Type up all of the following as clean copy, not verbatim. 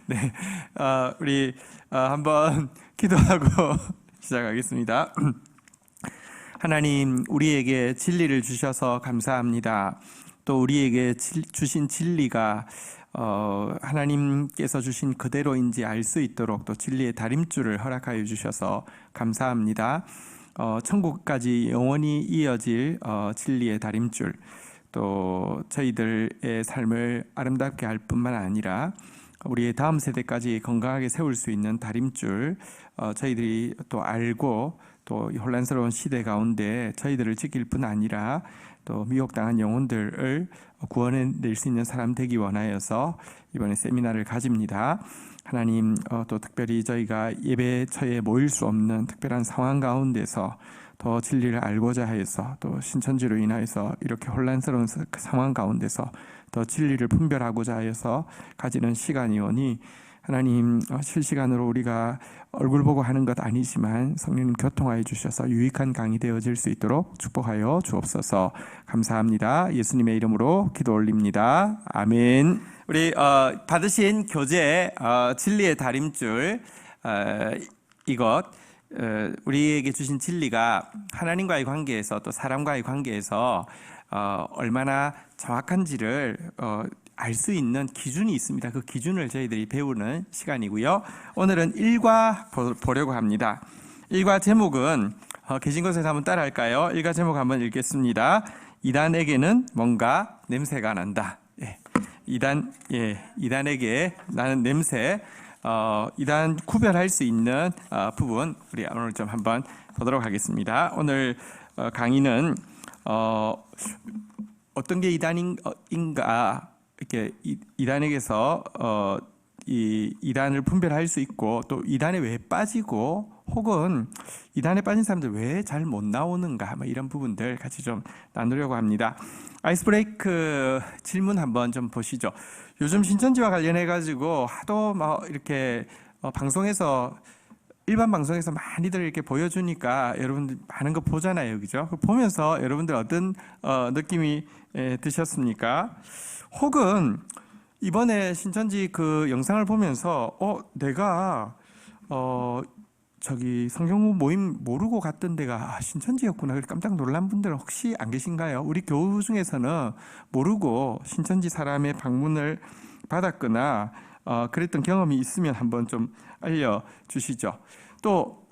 네, 우리 한번 기도하고 시작하겠습니다. 하나님, 우리에게 진리를 주셔서 감사합니다. 또 우리에게 주신 진리가 하나님께서 주신 그대로인지 알 수 있도록 또 진리의 다림줄을 허락하여 주셔서 감사합니다. 천국까지 영원히 이어질 진리의 다림줄, 또 저희들의 삶을 아름답게 할 뿐만 아니라 우리의 다음 세대까지 건강하게 세울 수 있는 다림줄, 저희들이 또 알고 또 혼란스러운 시대 가운데 저희들을 지킬 뿐 아니라 또 미혹당한 영혼들을 구원해낼 수 있는 사람 되기 원하여서 이번에 세미나를 가집니다. 하나님, 또 특별히 저희가 예배처에 모일 수 없는 특별한 상황 가운데서 더 진리를 알고자 해서 또 신천지로 인하여서 이렇게 혼란스러운 상황 가운데서 더 진리를 분별하고자 해서 가지는 시간이오니 하나님, 실시간으로 우리가 얼굴 보고 하는 것 아니지만 성령님 교통하여 주셔서 유익한 강의 되어질 수 있도록 축복하여 주옵소서. 감사합니다. 예수님의 이름으로 기도 올립니다. 아멘. 우리 받으신 교재 진리의 다림줄, 이것 우리에게 주신 진리가 하나님과의 관계에서 또 사람과의 관계에서 얼마나 정확한지를 알 수 있는 기준이 있습니다. 그 기준을 저희들이 배우는 시간이고요. 오늘은 1과 보려고 합니다. 1과 제목은 계신 곳에서 한번 따라 할까요? 1과 제목 한번 읽겠습니다. 이단에게는 뭔가 냄새가 난다. 이단에게 나는 냄새, 이단 구별할 수 있는 부분 우리 오늘 좀 한번 보도록 하겠습니다. 오늘 강의는 어떤 게 이단인가, 이렇게 이단에게서 이 이단을 분별할 수 있고 또 이단에 왜 빠지고 혹은 이단에 빠진 사람들 왜 잘 못 나오는가, 뭐 이런 부분들 같이 좀 나누려고 합니다. 아이스 브레이크 질문 한번 좀 보시죠. 요즘 신천지와 관련해 가지고 하도 막 이렇게 방송에서 일반 방송에서 많이들 이렇게 보여주니까 여러분들 많은 거 보잖아요, 그죠? 보면서 여러분들 어떤 느낌이 드셨습니까? 혹은 이번에 신천지 그 영상을 보면서 내가 저기 성경부 모임 모르고 갔던 데가 신천지였구나, 그래서 깜짝 놀란 분들은 혹시 안 계신가요? 우리 교우 중에서는 모르고 신천지 사람의 방문을 받았거나 그랬던 경험이 있으면 한번 좀 알려주시죠. 또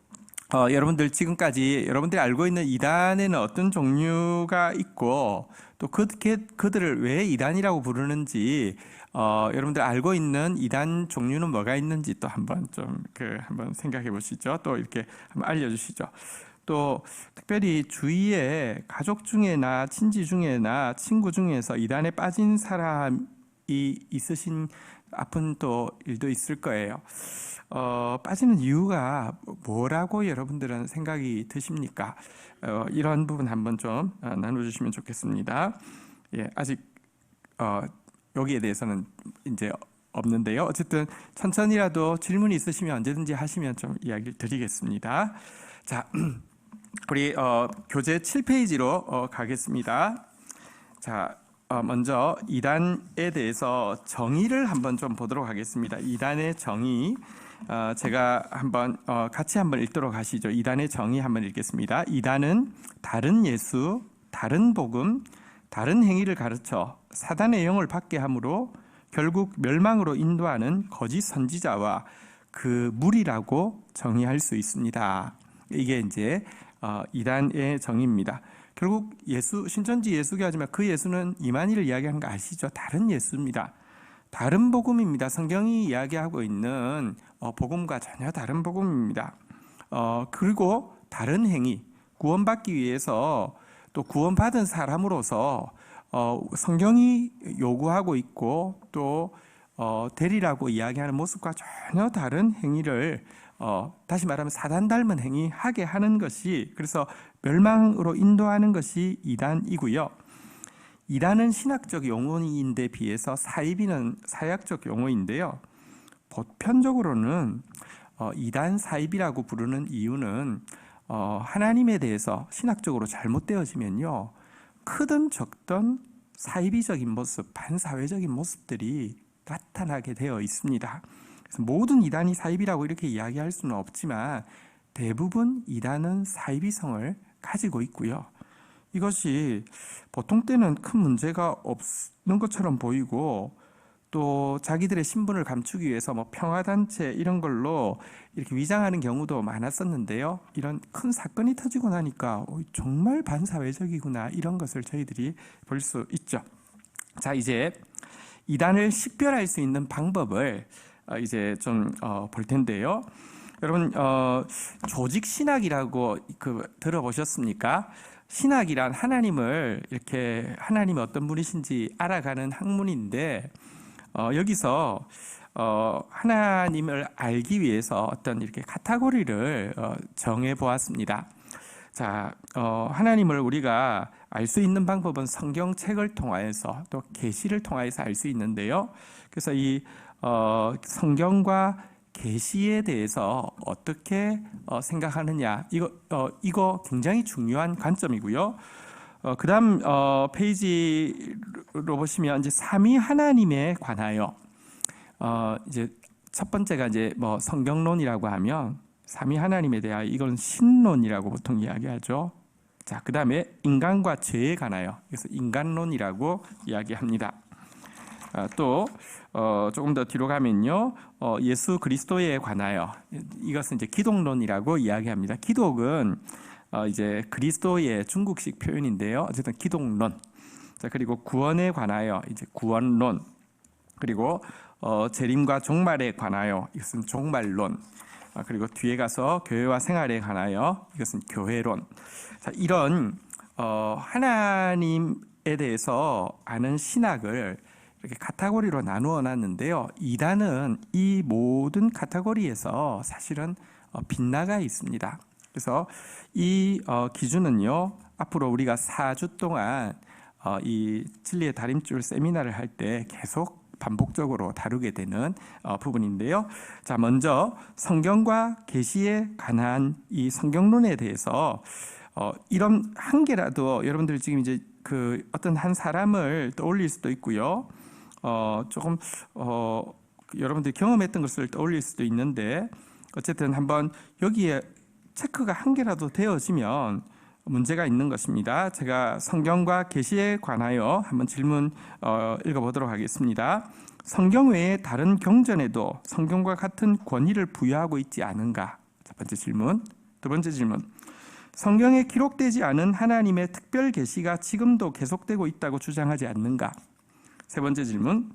여러분들 지금까지 여러분들이 알고 있는 이단에는 어떤 종류가 있고 또 그들을 왜 이단이라고 부르는지, 여러분들 알고 있는 이단 종류는 뭐가 있는지 또 한번 좀 한번 생각해 보시죠. 또 이렇게 한번 알려주시죠. 또 특별히 주위에 가족 중에나 친지 중에나 친구 중에서 이단에 빠진 사람이 있으신 아픈 또 일도 있을 거예요. 빠지는 이유가 뭐라고 여러분들은 생각이 드십니까? 이런 부분 한번 좀 나눠주시면 좋겠습니다. 아직 여기에 대해서는 이제 없는데요. 어쨌든 천천히라도 질문이 있으시면 언제든지 하시면 좀 이야기를 드리겠습니다. 자, 우리 교재 7페이지로 가겠습니다. 자, 먼저 이단에 대해서 정의를 한번 좀 보도록 하겠습니다. 이단의 정의, 제가 한번 같이 한번 읽도록 하시죠. 이단의 정의 한번 읽겠습니다. 이단은 다른 예수, 다른 복음, 다른 행위를 가르쳐 사단의 영을 받게 함으로 결국 멸망으로 인도하는 거짓 선지자와 그 무리라고 정의할 수 있습니다. 이게 이제 이단의 정의입니다. 결국 예수, 신천지 예수교 하지만 그 예수는 이만희를 이야기하는 거 아시죠? 다른 예수입니다. 다른 복음입니다. 성경이 이야기하고 있는 복음과 전혀 다른 복음입니다. 그리고 다른 행위, 구원받기 위해서 또 구원받은 사람으로서 성경이 요구하고 있고 또 되리라고 이야기하는 모습과 전혀 다른 행위를 다시 말하면 사단 닮은 행위 하게 하는 것이, 그래서 멸망으로 인도하는 것이 이단이고요. 이단은 신학적 용어인데 비해서 사이비는 사약적 용어인데요. 보편적으로는 이단 사이비라고 부르는 이유는 하나님에 대해서 신학적으로 잘못되어지면요, 크든 적든 사이비적인 모습, 반사회적인 모습들이 나타나게 되어 있습니다. 그래서 모든 이단이 사이비라고 이렇게 이야기할 수는 없지만 대부분 이단은 사이비성을 가지고 있고요. 이것이 보통 때는 큰 문제가 없는 것처럼 보이고 또 자기들의 신분을 감추기 위해서 뭐 평화단체 이런 걸로 이렇게 위장하는 경우도 많았었는데요. 이런 큰 사건이 터지고 나니까 정말 반사회적이구나 이런 것을 저희들이 볼 수 있죠. 자, 이제 이단을 식별할 수 있는 방법을 이제 좀 볼 텐데요. 여러분 조직 신학이라고 들어보셨습니까? 신학이란 하나님을 이렇게 하나님이 어떤 분이신지 알아가는 학문인데 여기서 하나님을 알기 위해서 어떤 이렇게 카테고리를 정해 보았습니다. 자, 하나님을 우리가 알 수 있는 방법은 성경책을 통하여서 또 계시를 통하여서 알 수 있는데요. 그래서 이 성경과 계시에 대해서 어떻게 생각하느냐 이거 굉장히 중요한 관점이고요. 그다음 페이지로 보시면 이제 삼위 하나님에 관하여 이제 첫 번째가 이제 뭐 성경론이라고 하면 삼위 하나님에 대하여 이건 신론이라고 보통 이야기하죠. 자, 그다음에 인간과 죄에 관하여 그래서 인간론이라고 이야기합니다. 또 조금 더 뒤로 가면요, 예수 그리스도에 관하여 이것은 이제 기독론이라고 이야기합니다. 기독은 이제 그리스도의 중국식 표현인데요. 어쨌든 기독론. 자, 그리고 구원에 관하여 이제 구원론. 그리고 재림과 종말에 관하여 이것은 종말론. 그리고 뒤에 가서 교회와 생활에 관하여 이것은 교회론. 자, 이런 하나님에 대해서 아는 신학을 이렇게 카테고리로 나누어 놨는데요. 이단은 이 모든 카테고리에서 사실은 빗나가 있습니다. 그래서 이 기준은요, 앞으로 우리가 4주 동안 이 진리의 다림줄 세미나를 할 때 계속 반복적으로 다루게 되는 부분인데요. 자, 먼저 성경과 계시에 관한 이 성경론에 대해서 이런 한 개라도 여러분들 지금 이제 그 어떤 한 사람을 떠올릴 수도 있고요. 조금 여러분들이 경험했던 것을 떠올릴 수도 있는데 어쨌든 한번 여기에 체크가 한 개라도 되어지면 문제가 있는 것입니다. 제가 성경과 계시에 관하여 한번 질문 읽어보도록 하겠습니다. 성경 외에 다른 경전에도 성경과 같은 권위를 부여하고 있지 않은가? 첫 번째 질문. 두 번째 질문. 성경에 기록되지 않은 하나님의 특별 계시가 지금도 계속되고 있다고 주장하지 않는가? 세 번째 질문.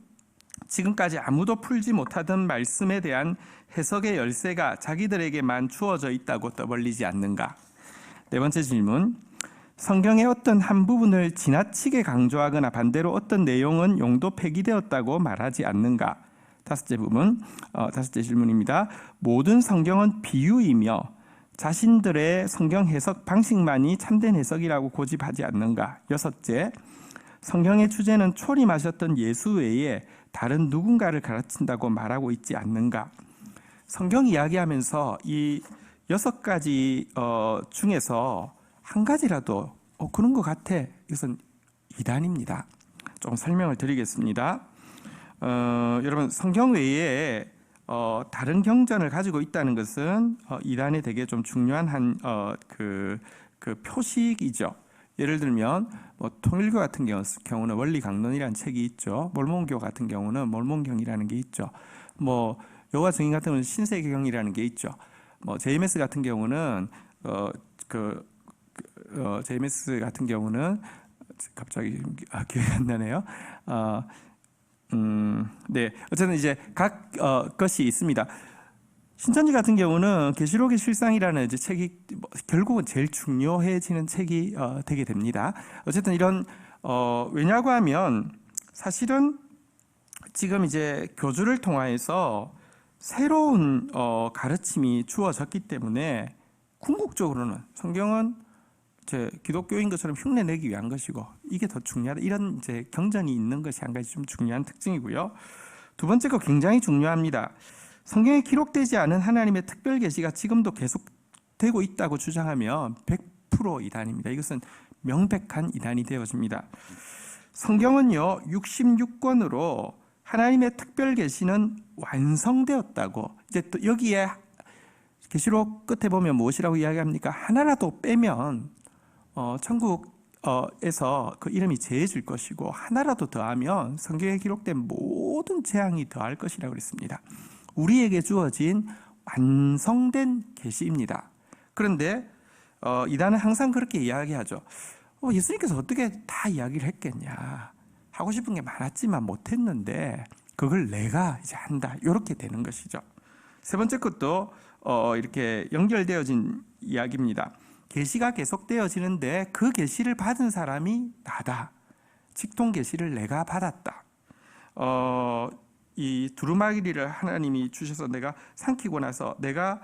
지금까지 아무도 풀지 못하던 말씀에 대한 해석의 열쇠가 자기들에게만 주어져 있다고 떠벌리지 않는가? 네 번째 질문. 성경의 어떤 한 부분을 지나치게 강조하거나 반대로 어떤 내용은 용도 폐기되었다고 말하지 않는가? 다섯째 질문입니다. 모든 성경은 비유이며 자신들의 성경 해석 방식만이 참된 해석이라고 고집하지 않는가? 여섯째, 성경의 주제는 초림하셨던 예수 외에 다른 누군가를 가르친다고 말하고 있지 않는가? 성경 이야기하면서 이 6가지 중에서 한 가지라도 그런 것 같아. 이것은 이단입니다. 좀 설명을 드리겠습니다. 여러분, 성경 외에 다른 경전을 가지고 있다는 것은 이단에 되게 좀 중요한 그 표식이죠. 예를 들면 뭐 통일교 같은 경우는 원리강론이라는 책이 있죠. 몰몬교 같은 경우는 몰몬경이라는 게 있죠. 뭐 여호와 증인 같은 경우는 신세계경이라는 게 있죠. 뭐 JMS 같은 경우는 JMS 같은 경우는 갑자기 기억이 안 나네요. 네, 어쨌든 이제 각 것이 있습니다. 신천지 같은 경우는 계시록의 실상이라는 이제 책이 결국은 제일 중요해지는 책이 되게 됩니다. 어쨌든 이런 왜냐고 하면 사실은 지금 이제 교주를 통하여서 새로운 가르침이 주어졌기 때문에 궁극적으로는 성경은 제 기독교인 것처럼 흉내내기 위한 것이고 이게 더 중요하다. 이런 이제 경전이 있는 것이 한 가지 좀 중요한 특징이고요. 두 번째가 굉장히 중요합니다. 성경에 기록되지 않은 하나님의 특별 계시가 지금도 계속되고 있다고 주장하면 100% 이단입니다. 이것은 명백한 이단이 되어집니다. 성경은요 66권으로 하나님의 특별 계시는 완성되었다고. 이제 또 여기에 계시록 끝에 보면 무엇이라고 이야기합니까? 하나라도 빼면 천국에서 그 이름이 제해질 것이고 하나라도 더하면 성경에 기록된 모든 재앙이 더할 것이라고 그랬습니다. 우리에게 주어진 완성된 계시입니다. 그런데 이단은 항상 그렇게 이야기하죠. 예수님께서 어떻게 다 이야기를 했겠냐. 하고 싶은 게 많았지만 못했는데 그걸 내가 이제 한다. 이렇게 되는 것이죠. 세 번째 것도 이렇게 연결되어진 이야기입니다. 계시가 계속되어지는데 그 계시를 받은 사람이 나다. 직통 계시를 내가 받았다. 이 두루마기를 하나님이 주셔서 내가 삼키고 나서 내가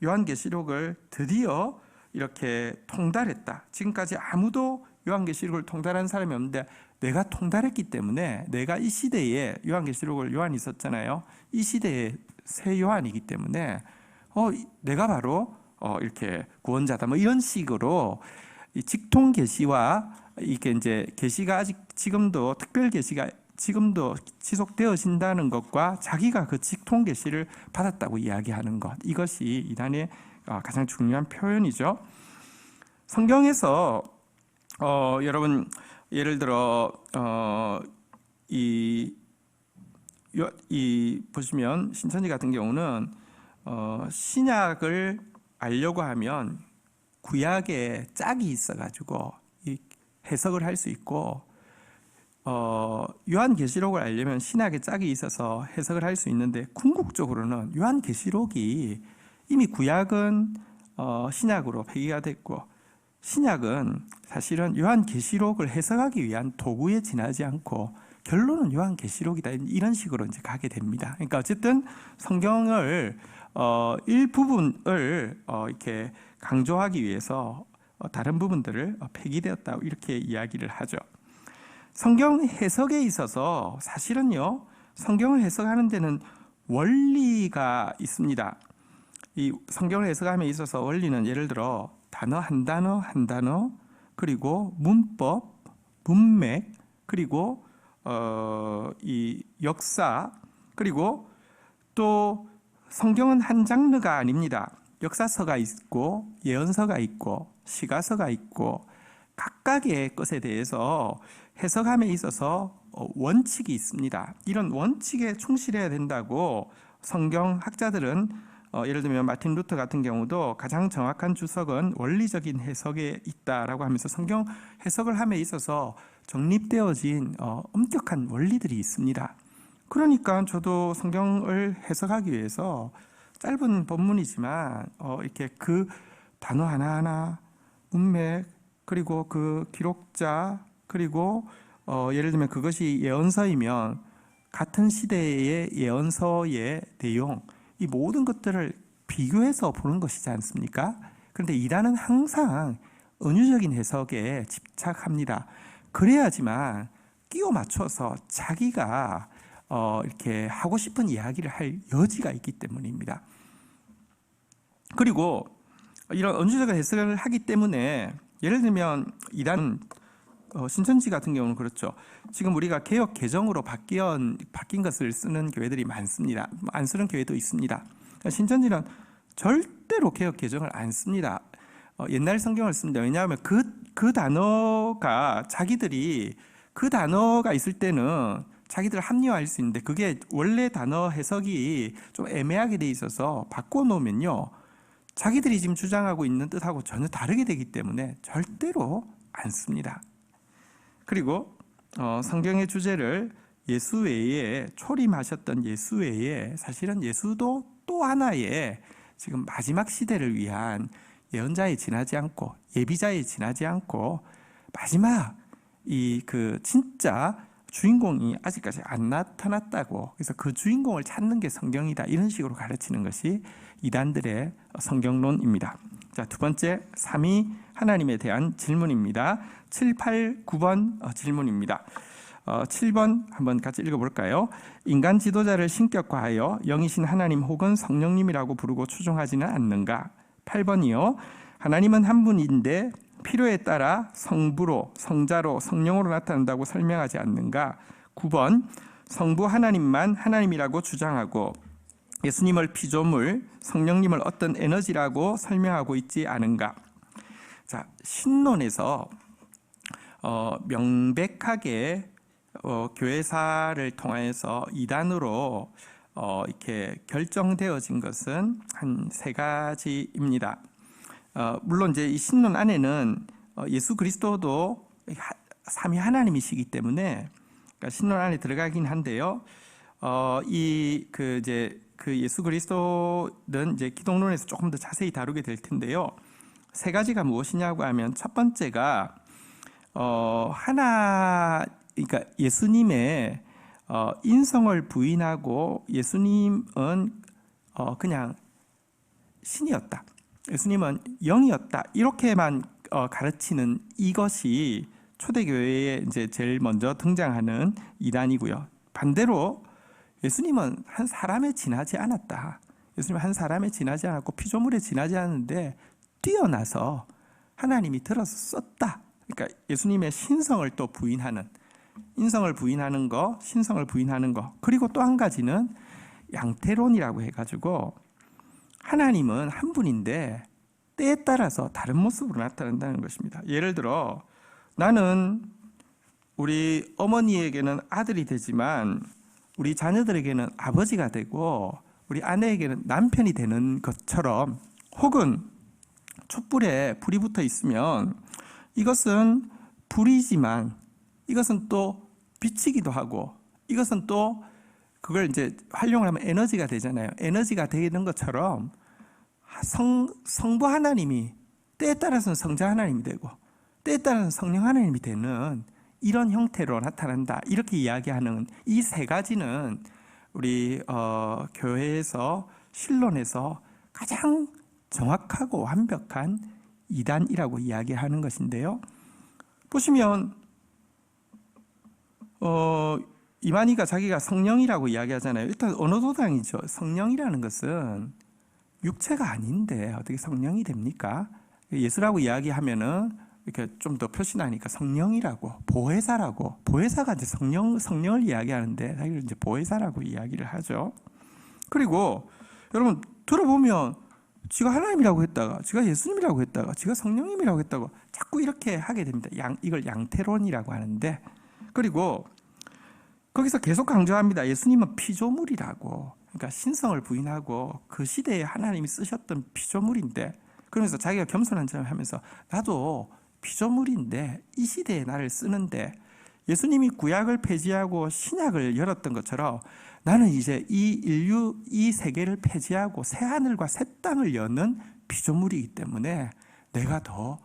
요한계시록을 드디어 이렇게 통달했다. 지금까지 아무도 요한계시록을 통달한 사람이 없는데 내가 통달했기 때문에 내가 이 시대에 요한계시록을 요한이 썼잖아요. 이 시대의 새 요한이기 때문에 내가 바로 이렇게 구원자다. 뭐 이런 식으로 이 직통 계시와 이게 이제 계시가 아직 지금도 특별 계시가 지금도 지속되어진다는 것과 자기가 그 직통 계시를 받았다고 이야기하는 것, 이것이 이단의 가장 중요한 표현이죠. 성경에서 여러분 예를 들어 이 보시면 신천지 같은 경우는 신약을 알려고 하면 구약에 짝이 있어가지고 해석을 할 수 있고 요한계시록을 알려면 신약에 짝이 있어서 해석을 할 수 있는데 궁극적으로는 요한계시록이 이미 구약은 신약으로 폐기가 됐고 신약은 사실은 요한계시록을 해석하기 위한 도구에 지나지 않고 결론은 요한계시록이다 이런 식으로 이제 가게 됩니다. 그러니까 어쨌든 성경을 일부분을 이렇게 강조하기 위해서 다른 부분들을 폐기되었다 이렇게 이야기를 하죠. 성경 해석에 있어서 사실은요, 성경을 해석하는 데는 원리가 있습니다. 이 성경을 해석함에 있어서 원리는 예를 들어 단어 한 단어 그리고 문법, 문맥 그리고 이 역사 그리고 또 성경은 한 장르가 아닙니다. 역사서가 있고 예언서가 있고 시가서가 있고 각각의 것에 대해서 해석함에 있어서 원칙이 있습니다. 이런 원칙에 충실해야 된다고 성경 학자들은 예를 들면 마틴 루터 같은 경우도 가장 정확한 주석은 원리적인 해석에 있다라고 하면서 성경 해석을 함에 있어서 정립되어진 엄격한 원리들이 있습니다. 그러니까 저도 성경을 해석하기 위해서 짧은 본문이지만 이렇게 그 단어 하나하나 문맥 그리고 그 기록자 그리고 예를 들면 그것이 예언서이면 같은 시대의 예언서의 내용 이 모든 것들을 비교해서 보는 것이지 않습니까? 그런데 이단은 항상 은유적인 해석에 집착합니다. 그래야지만 끼워 맞춰서 자기가 이렇게 하고 싶은 이야기를 할 여지가 있기 때문입니다. 그리고 이런 은유적인 해석을 하기 때문에 예를 들면 이단은 신천지 같은 경우는 그렇죠. 지금 우리가 개역 개정으로 바뀐 것을 쓰는 교회들이 많습니다. 안 쓰는 교회도 있습니다. 신천지는 절대로 개역 개정을 안 씁니다. 옛날 성경을 씁니다. 왜냐하면 그 단어가 자기들이 그 단어가 있을 때는 자기들 합리화할 수 있는데 그게 원래 단어 해석이 좀 애매하게 돼 있어서 바꿔놓으면요. 자기들이 지금 주장하고 있는 뜻하고 전혀 다르게 되기 때문에 절대로 안 씁니다. 그리고 성경의 주제를 예수 외에 초림하셨던 예수 외에 사실은 예수도 또 하나의 지금 마지막 시대를 위한 예언자에 지나지 않고 예비자에 지나지 않고 마지막 그 진짜 주인공이 아직까지 안 나타났다고 그래서 그 주인공을 찾는 게 성경이다 이런 식으로 가르치는 것이 이단들의 성경론입니다. 자, 두 번째 삼위 하나님에 대한 질문입니다. 7, 8, 9번 질문입니다. 7번 한번 같이 읽어볼까요? 인간 지도자를 신격화하여 영이신 하나님 혹은 성령님이라고 부르고 추종하지는 않는가? 8번이요. 하나님은 한 분인데 필요에 따라 성부로, 성자로, 성령으로 나타난다고 설명하지 않는가? 9번 성부 하나님만 하나님이라고 주장하고 예수님을 피조물, 성령님을 어떤 에너지라고 설명하고 있지 않은가? 자, 신론에서 명백하게 교회사를 통해서 이단으로 이렇게 결정되어진 것은 한 세 가지입니다. 물론 이제 이 신론 안에는 예수 그리스도도 삼위 하나님이시기 때문에 그러니까 신론 안에 들어가긴 한데요. 그 예수 그리스도는 이제 기독론에서 조금 더 자세히 다루게 될 텐데요. 세 가지가 무엇이냐고 하면 첫 번째가 그러니까 예수님의 인성을 부인하고 예수님은 그냥 신이었다. 예수님은 영이었다. 이렇게만 가르치는 이것이 초대교회에 이제 제일 먼저 등장하는 이단이고요. 반대로 예수님은 한 사람에 지나지 않았다. 예수님은 한 사람에 지나지 않았고 피조물에 지나지 않았는데 뛰어나서 하나님이 들어서 썼다. 그러니까 예수님의 신성을 또 부인하는, 인성을 부인하는 거, 신성을 부인하는 거. 그리고 또 한 가지는 양태론이라고 해가지고 하나님은 한 분인데 때에 따라서 다른 모습으로 나타난다는 것입니다. 예를 들어 나는 우리 어머니에게는 아들이 되지만 우리 자녀들에게는 아버지가 되고 우리 아내에게는 남편이 되는 것처럼, 혹은 촛불에 불이 붙어 있으면 이것은 불이지만 이것은 또 빛이기도 하고 이것은 또 그걸 이제 활용을 하면 에너지가 되잖아요. 에너지가 되는 것처럼 성부 하나님이 때에 따라서는 성자 하나님이 되고 때에 따라서는 성령 하나님이 되는 이런 형태로 나타난다. 이렇게 이야기하는 이 세 가지는 우리 교회에서 신론에서 가장 정확하고 완벽한 이단이라고 이야기하는 것인데요. 보시면 이만희가 자기가 성령이라고 이야기하잖아요. 일단 어느 도당이죠. 성령이라는 것은 육체가 아닌데 어떻게 성령이 됩니까? 예수라고 이야기하면은 이렇게 좀 더 표시나니까 성령이라고, 보혜사라고, 보혜사가 이제 성령을 이야기하는데 자기를 이제 보혜사라고 이야기를 하죠. 그리고 여러분 들어보면 지가 하나님이라고 했다가, 지가 예수님이라고 했다가, 지가 성령님이라고 했다고 자꾸 이렇게 하게 됩니다. 이걸 양태론이라고 하는데, 그리고 거기서 계속 강조합니다. 예수님은 피조물이라고. 그러니까 신성을 부인하고 그 시대에 하나님이 쓰셨던 피조물인데, 그러면서 자기가 겸손한 척을 하면서 나도 피조물인데 이 시대에 나를 쓰는데, 예수님이 구약을 폐지하고 신약을 열었던 것처럼 나는 이제 이 인류, 이 세계를 폐지하고 새 하늘과 새 땅을 여는 피조물이기 때문에 내가 더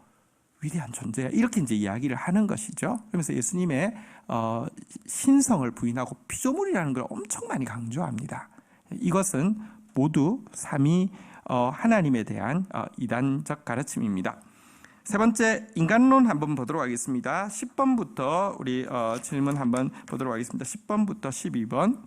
위대한 존재야. 이렇게 이제 이야기를 하는 것이죠. 그러면서 예수님의 신성을 부인하고 피조물이라는 걸 엄청 많이 강조합니다. 이것은 모두 삼위 하나님에 대한 이단적 가르침입니다. 세 번째, 인간론 한번 보도록 하겠습니다. 10번부터 우리 질문 한번 보도록 하겠습니다. 10번부터 12번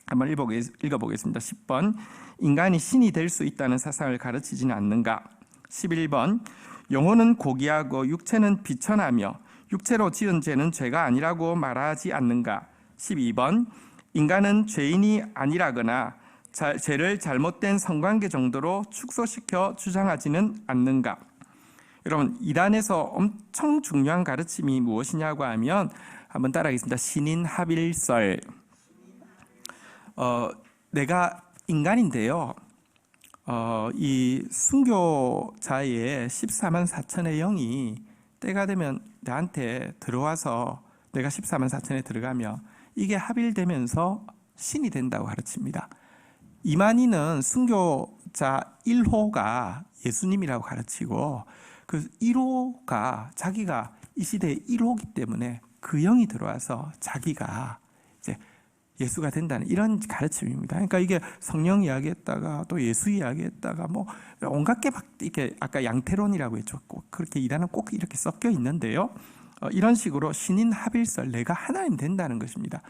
한번 읽어보겠습니다. 10번, 인간이 신이 될 수 있다는 사상을 가르치지는 않는가? 11번, 영혼은 고귀하고 육체는 비천하며 육체로 지은 죄는 죄가 아니라고 말하지 않는가? 12번, 인간은 죄인이 아니라거나 죄를 잘못된 성관계 정도로 축소시켜 주장하지는 않는가? 여러분, 이단에서 엄청 중요한 가르침이 무엇이냐고 하면 한번 따라하겠습니다. 신인합일설. 내가 인간인데요. 이 순교자의 14만 4천의 영이 때가 되면 나한테 들어와서 내가 14만 4천에 들어가면 이게 합일되면서 신이 된다고 가르칩니다. 이만희는 순교자 1호가 예수님이라고 가르치고 그 1호가 자기가 이 시대의 1호기 때문에 그 영이 들어와서 자기가 이제 예수가 된다는 이런 가르침입니다. 그러니까 이게 성령 이야기했다가 또 예수 이야기했다가 뭐 온갖 게 막 이렇게 아까 양태론이라고 했죠. 꼭 그렇게 이단은 꼭 이렇게 섞여 있는데요. 이런 식으로 신인 합일설, 내가 하나님 된다는 것입니다.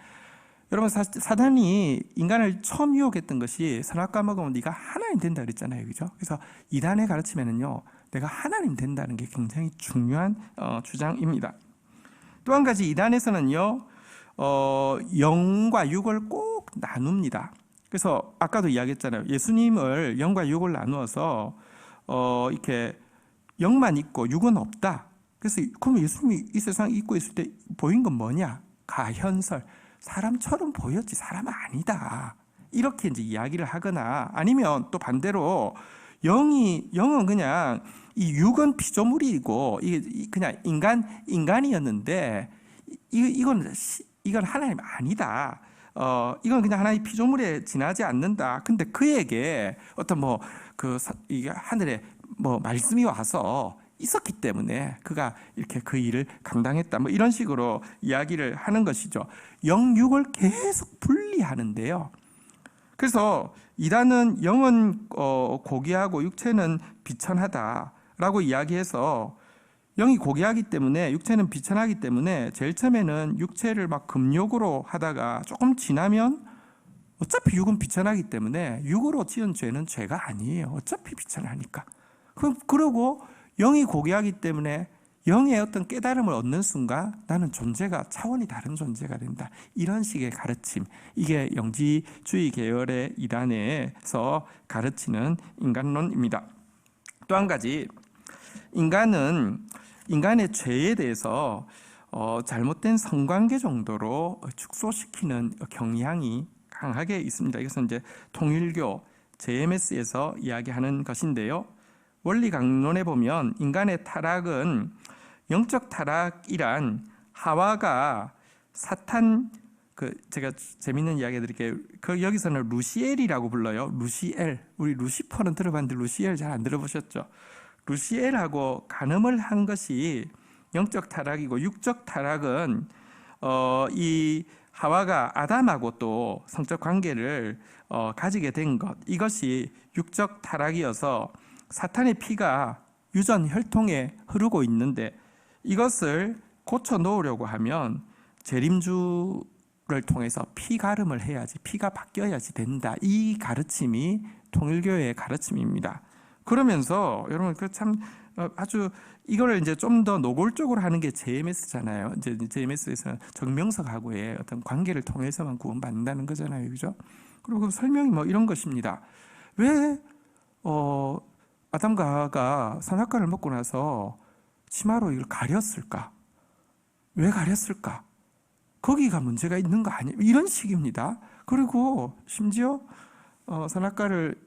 여러분, 사단이 인간을 처음 유혹했던 것이 선악과 먹으면 네가 하나님 된다 그랬잖아요, 그죠? 그래서 이단의 가르침에는요, 내가 하나님 된다는 게 굉장히 중요한 주장입니다. 또 한 가지, 이단에서는요, 영과 육을 꼭 나눕니다. 그래서 아까도 이야기했잖아요. 예수님을 영과 육을 나누어서 이렇게 영만 있고 육은 없다. 그래서 그럼 예수님이 이 세상 있고 있을 때 보인 건 뭐냐? 가현설. 사람처럼 보였지 사람은 아니다. 이렇게 이제 이야기를 하거나 아니면 또 반대로 영은 그냥 이 육은 피조물이고 이게 그냥 인간이었는데 이건 하나님 아니다. 이건 그냥 하나의 피조물에 지나지 않는다. 근데 그에게 어떤 이게 하늘에 말씀이 와서 있었기 때문에 그가 이렇게 그 일을 감당했다. 이런 식으로 이야기를 하는 것이죠. 영육을 계속 분리하는데요. 그래서 이단은 영은 고귀하고 육체는 비천하다라고 이야기해서 영이 고귀하기 때문에 육체는 비천하기 때문에 제일 처음에는 육체를 막 금욕으로 하다가 조금 지나면 어차피 육은 비천하기 때문에 육으로 지은 죄는 죄가 아니에요. 어차피 비천하니까. 그러고 영이 고귀하기 때문에 영의 어떤 깨달음을 얻는 순간 나는 존재가 차원이 다른 존재가 된다. 이런 식의 가르침. 이게 영지주의 계열의 이단에서 가르치는 인간론입니다. 또 한 가지, 인간의 죄에 대해서 잘못된 성관계 정도로 축소시키는 경향이 강하게 있습니다. 이것은 이제 통일교 JMS에서 이야기하는 것인데요. 원리 강론에 보면 인간의 타락은 영적 타락이란 하와가 사탄 제가 재밌는 이야기 드릴게요. 여기서는 루시엘이라고 불러요. 루시엘. 우리 루시퍼는 들어봤는데 루시엘 잘 안 들어보셨죠? 루시엘하고 간음을 한 것이 영적 타락이고 육적 타락은 이 하와가 아담하고 또 성적 관계를 가지게 된 것, 이것이 육적 타락이어서 사탄의 피가 유전 혈통에 흐르고 있는데 이것을 고쳐 놓으려고 하면 재림주를 통해서 피 가름을 해야지, 피가 바뀌어야지 된다. 이 가르침이 통일교의 가르침입니다. 그러면서 여러분 참 아주 이거를 이제 좀 더 노골적으로 하는 게 JMS잖아요. 이제 JMS에서는 정명석하고의 어떤 관계를 통해서만 구원받는다는 거잖아요, 그죠? 그리고 설명이 이런 것입니다. 왜 아담과 하와가 선악과를 먹고 나서 치마로 이걸 가렸을까? 왜 가렸을까? 거기가 문제가 있는 거 아니에요? 이런 식입니다. 그리고 심지어 선악과를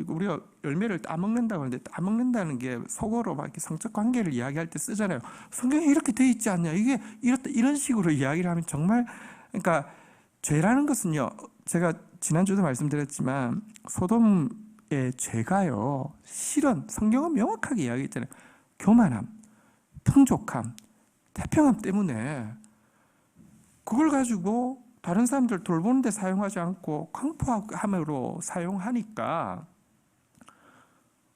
우리가 열매를 따먹는다고 하는데 따먹는다는 게 속어로 막 이렇게 성적 관계를 이야기할 때 쓰잖아요. 성경에 이렇게 돼 있지 않냐? 이게 이런 식으로 이야기를 하면 정말 그러니까 죄라는 것은요. 제가 지난주도 말씀드렸지만 소돔의 죄가요. 실은 성경은 명확하게 이야기했잖아요. 교만함, 풍족함, 태평함 때문에 그걸 가지고 다른 사람들 돌보는 데 사용하지 않고 광포함으로 사용하니까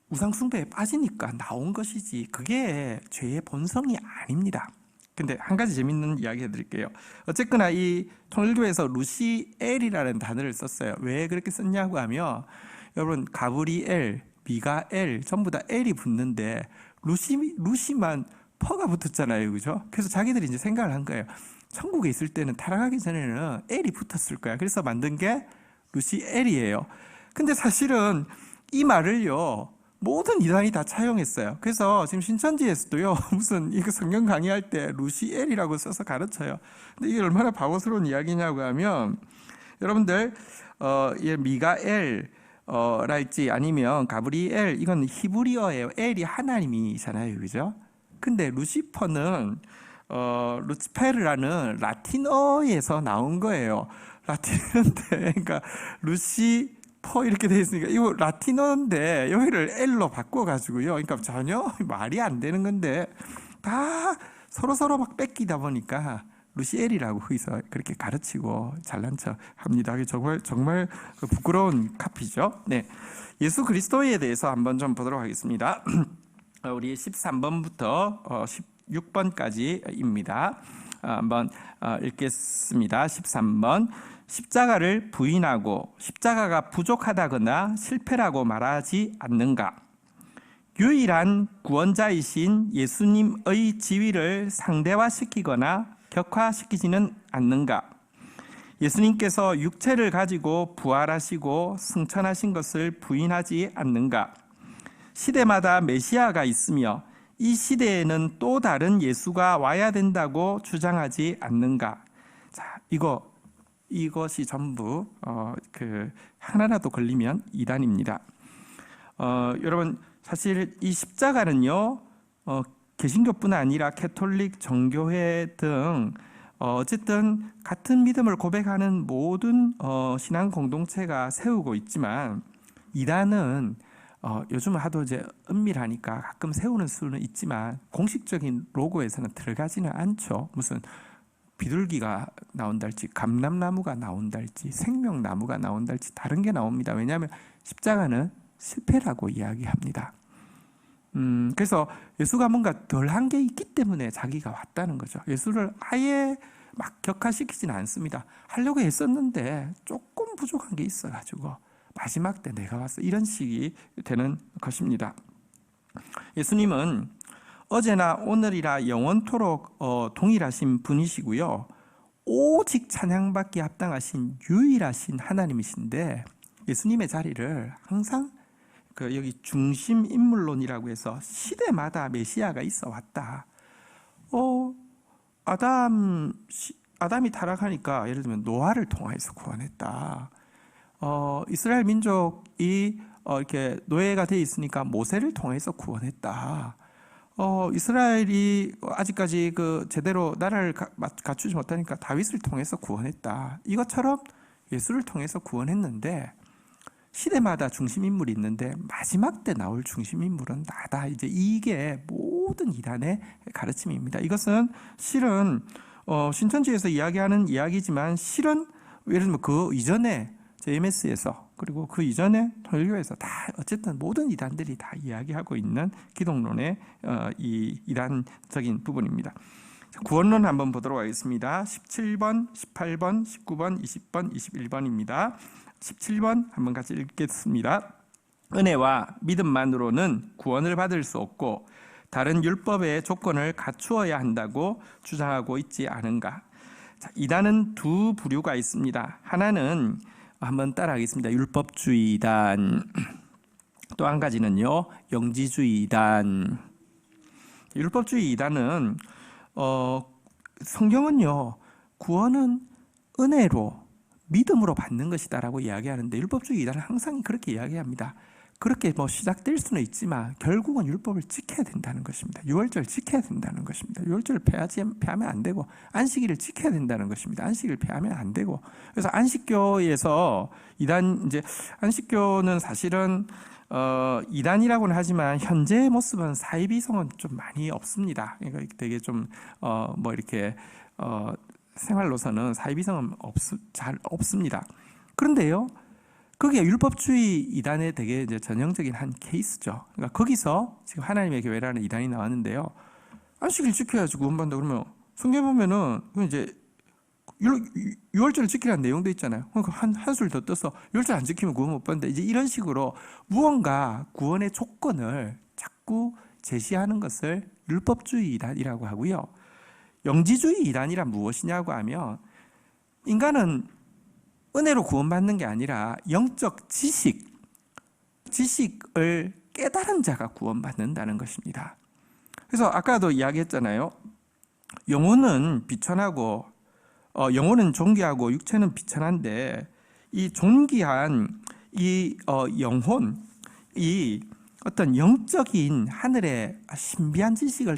우상숭배에 빠지니까 나온 것이지 그게 죄의 본성이 아닙니다. 근데 한 가지 재밌는 이야기 해드릴게요. 어쨌거나 이 통일교에서 루시엘이라는 단어를 썼어요. 왜 그렇게 썼냐고 하면 여러분 가브리엘, 미가엘 전부 다 엘이 붙는데 루시만 퍼가 붙었잖아요. 그죠? 그래서 자기들이 이제 생각을 한 거예요. 천국에 있을 때는 타락하기 전에는 L이 붙었을 거야. 그래서 만든 게 루시엘이에요. 근데 사실은 이 말을요, 모든 이단이 다 차용했어요. 그래서 지금 신천지에서도요, 무슨 이거 성경 강의할 때 루시엘이라고 써서 가르쳐요. 근데 이게 얼마나 바보스러운 이야기냐고 하면, 여러분들, 미가엘, 랄지 아니면 가브리엘, 이건 히브리어예요. 엘이 하나님이잖아요. 그죠? 근데 루시퍼는 루치페르라는 라틴어에서 나온 거예요. 라틴어인데, 그러니까 루시퍼 이렇게 돼 있으니까 이거 라틴어인데 여기를 L로 바꿔가지고요. 그러니까 전혀 말이 안 되는 건데 다 서로 막 뺏기다 보니까 루시엘이라고 거기서 그렇게 가르치고 잘난 척 합니다. 정말 부끄러운 카피죠. 네, 예수 그리스도에 대해서 한번 좀 보도록 하겠습니다. 우리 13번부터 16번까지입니다. 한번 읽겠습니다. 13번. 십자가를 부인하고 십자가가 부족하다거나 실패라고 말하지 않는가? 유일한 구원자이신 예수님의 지위를 상대화시키거나 격화시키지는 않는가? 예수님께서 육체를 가지고 부활하시고 승천하신 것을 부인하지 않는가? 시대마다 메시아가 있으며 이 시대에는 또 다른 예수가 와야 된다고 주장하지 않는가? 자, 이것이 전부 하나라도 걸리면 이단입니다. 여러분, 사실 이 십자가는요, 개신교뿐 아니라 캐톨릭, 정교회 등 어쨌든 같은 믿음을 고백하는 모든 신앙 공동체가 세우고 있지만, 이단은 요즘은 하도 이제 은밀하니까 가끔 세우는 수는 있지만 공식적인 로고에서는 들어가지는 않죠. 무슨 비둘기가 나온달지, 감람나무가 나온달지, 생명나무가 나온달지 다른 게 나옵니다. 왜냐하면 십자가는 실패라고 이야기합니다. 그래서 예수가 뭔가 덜한 게 있기 때문에 자기가 왔다는 거죠. 예수를 아예 막 격화시키지는 않습니다. 하려고 했었는데 조금 부족한 게 있어가지고 마지막 때 내가 왔어, 이런 식이 되는 것입니다. 예수님은 어제나 오늘이라 영원토록 동일하신 분이시고요, 오직 찬양받기 합당하신 유일하신 하나님이신데, 예수님의 자리를 항상 여기 중심 인물론이라고 해서 시대마다 메시아가 있어 왔다. 아담이 타락하니까 예를 들면 노아를 통해서 구원했다. 이스라엘 민족이 이렇게 노예가 돼 있으니까 모세를 통해서 구원했다. 이스라엘이 아직까지 제대로 나라를 갖추지 못하니까 다윗을 통해서 구원했다. 이것처럼 예수를 통해서 구원했는데, 시대마다 중심인물이 있는데 마지막 때 나올 중심인물은 나다. 이제 이게 모든 이단의 가르침입니다. 이것은 실은 신천지에서 이야기하는 이야기지만, 실은 예를 들면 그 이전에 JMS에서, 그리고 그 이전에 통일교에서 다 어쨌든 모든 이단들이 다 이야기하고 있는 기독론의 이 이단적인 부분입니다. 구원론 한번 보도록 하겠습니다. 17번, 18번, 19번, 20번, 21번입니다. 17번 한번 같이 읽겠습니다. 은혜와 믿음만으로는 구원을 받을 수 없고 다른 율법의 조건을 갖추어야 한다고 주장하고 있지 않은가? 자, 이단은 두 부류가 있습니다. 하나는 한번 따라하겠습니다. 율법주의 이단. 또 한 가지는요, 영지주의 이단. 율법주의 이단은 성경은요, 구원은 은혜로 믿음으로 받는 것이다라고 이야기하는데, 율법주의 이단은 항상 그렇게 이야기합니다. 그렇게 시작될 수는 있지만 결국은 율법을 지켜야 된다는 것입니다. 유월절 지켜야 된다는 것입니다. 유월절을 폐하면 안 되고, 안식일을 지켜야 된다는 것입니다. 안식일을 폐하면 안 되고. 그래서 안식교에서 안식교는 사실은 이단이라고는 하지만 현재의 모습은 사이비성은 좀 많이 없습니다. 그러니까 되게 좀 이렇게 생활로서는 사이비성은 잘 없습니다. 그런데요, 그게 율법주의 이단의 되게 이제 전형적인 한 케이스죠. 그러니까 거기서 지금 하나님의 교회라는 이단이 나왔는데요, 안식일 지켜야지 구원받는다 그러면, 성경 보면은 이제 유월절을 지키라는 내용도 있잖아요. 그러니까 한술 더 떠서 유월절 안 지키면 구원 못 받는다. 이제 이런 식으로 무언가 구원의 조건을 자꾸 제시하는 것을 율법주의 이단이라고 하고요. 영지주의 이단이란 무엇이냐고 하면, 인간은 은혜로 구원받는 게 아니라 영적 지식을 깨달은 자가 구원받는다는 것입니다. 그래서 아까도 이야기했잖아요. 영혼은 비천하고 영혼은 존귀하고 육체는 비천한데, 이 존귀한 이 영혼이 어떤 영적인 하늘의 신비한 지식을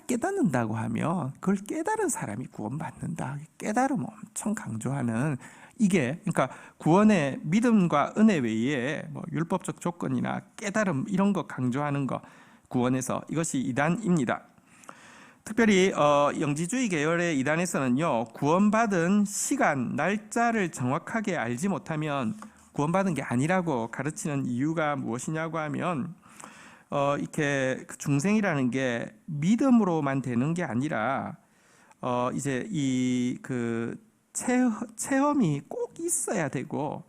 깨닫는다고 하면 그걸 깨달은 사람이 구원받는다. 깨달음 엄청 강조하는, 이게 그러니까 구원의 믿음과 은혜 외에 율법적 조건이나 깨달음 이런 거 강조하는 거, 구원에서 이것이 이단입니다. 특별히 영지주의 계열의 이단에서는요, 구원받은 시간, 날짜를 정확하게 알지 못하면 구원받은 게 아니라고 가르치는 이유가 무엇이냐고 하면, 이렇게 중생이라는 게 믿음으로만 되는 게 아니라 이제 체험이 꼭 있어야 되고,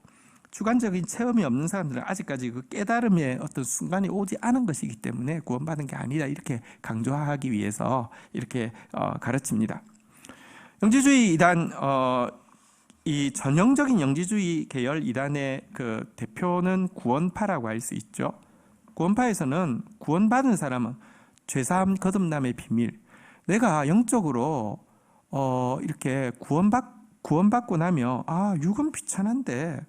주관적인 체험이 없는 사람들은 아직까지 그 깨달음의 어떤 순간이 오지 않은 것이기 때문에 구원받은 게 아니다, 이렇게 강조하기 위해서 이렇게 가르칩니다. 영지주의 이단, 이 전형적인 영지주의 계열 이단의 그 대표는 구원파라고 할 수 있죠. 구원파에서는 구원받은 사람은 죄사함 거듭남의 비밀, 내가 영적으로 이렇게 구원받고 나면 육은 비천한데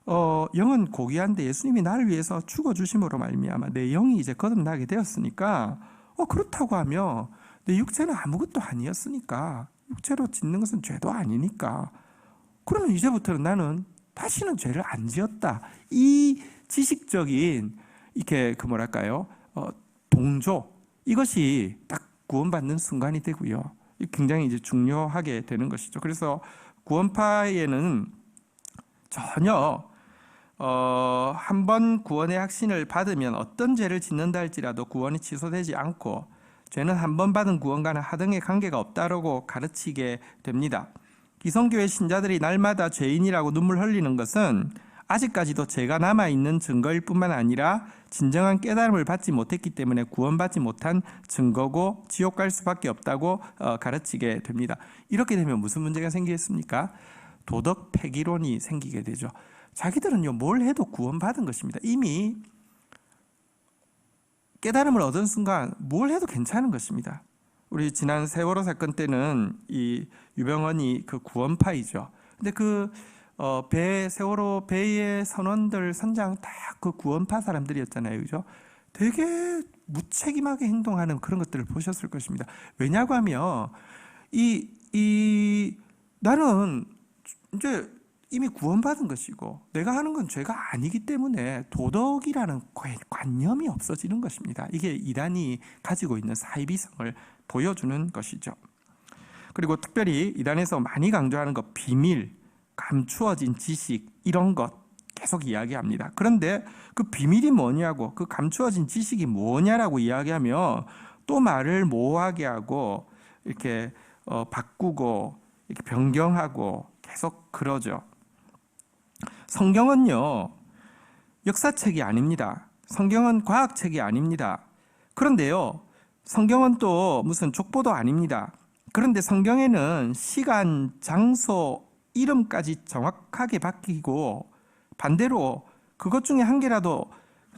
영은 고귀한데 예수님이 나를 위해서 죽어주심으로 말미암아 내 영이 이제 거듭나게 되었으니까 그렇다고 하면 내 육체는 아무것도 아니었으니까, 육체로 짓는 것은 죄도 아니니까, 그러면 이제부터는 나는 다시는 죄를 안 지었다. 이 지식적인 이렇게 동조, 이것이 딱 구원받는 순간이 되고요. 굉장히 이제 중요하게 되는 것이죠. 그래서 구원파에는 전혀 한 번 구원의 확신을 받으면 어떤 죄를 짓는다 할지라도 구원이 취소되지 않고, 죄는 한 번 받은 구원과는 하등의 관계가 없다라고 가르치게 됩니다. 기성교회 신자들이 날마다 죄인이라고 눈물 흘리는 것은 아직까지도 죄가 남아있는 증거일 뿐만 아니라 진정한 깨달음을 받지 못했기 때문에 구원받지 못한 증거고 지옥 갈 수밖에 없다고 가르치게 됩니다. 이렇게 되면 무슨 문제가 생기겠습니까? 도덕 폐기론이 생기게 되죠. 자기들은요, 뭘 해도 구원받은 것입니다. 이미 깨달음을 얻은 순간 뭘 해도 괜찮은 것입니다. 우리 지난 세월호 사건 때는 이 유병헌이 그 구원파이죠. 근데 세월호 배의 선원들 선장 다 그 구원파 사람들이었잖아요, 그죠? 되게 무책임하게 행동하는 그런 것들을 보셨을 것입니다. 왜냐고 하면 나는 이제 이미 구원받은 것이고 내가 하는 건 죄가 아니기 때문에 도덕이라는 관념이 없어지는 것입니다. 이게 이단이 가지고 있는 사이비성을 보여주는 것이죠. 그리고 특별히 이단에서 많이 강조하는 것, 비밀, 감추어진 지식, 이런 것 계속 이야기합니다. 그런데 그 비밀이 뭐냐고, 그 감추어진 지식이 뭐냐라고 이야기하면 또 말을 모호하게 하고 이렇게 바꾸고 이렇게 변경하고 계속 그러죠. 성경은요, 역사책이 아닙니다. 성경은 과학책이 아닙니다. 그런데요, 성경은 또 무슨 족보도 아닙니다. 그런데 성경에는 시간, 장소, 이름까지 정확하게 바뀌고, 반대로 그것 중에 한 개라도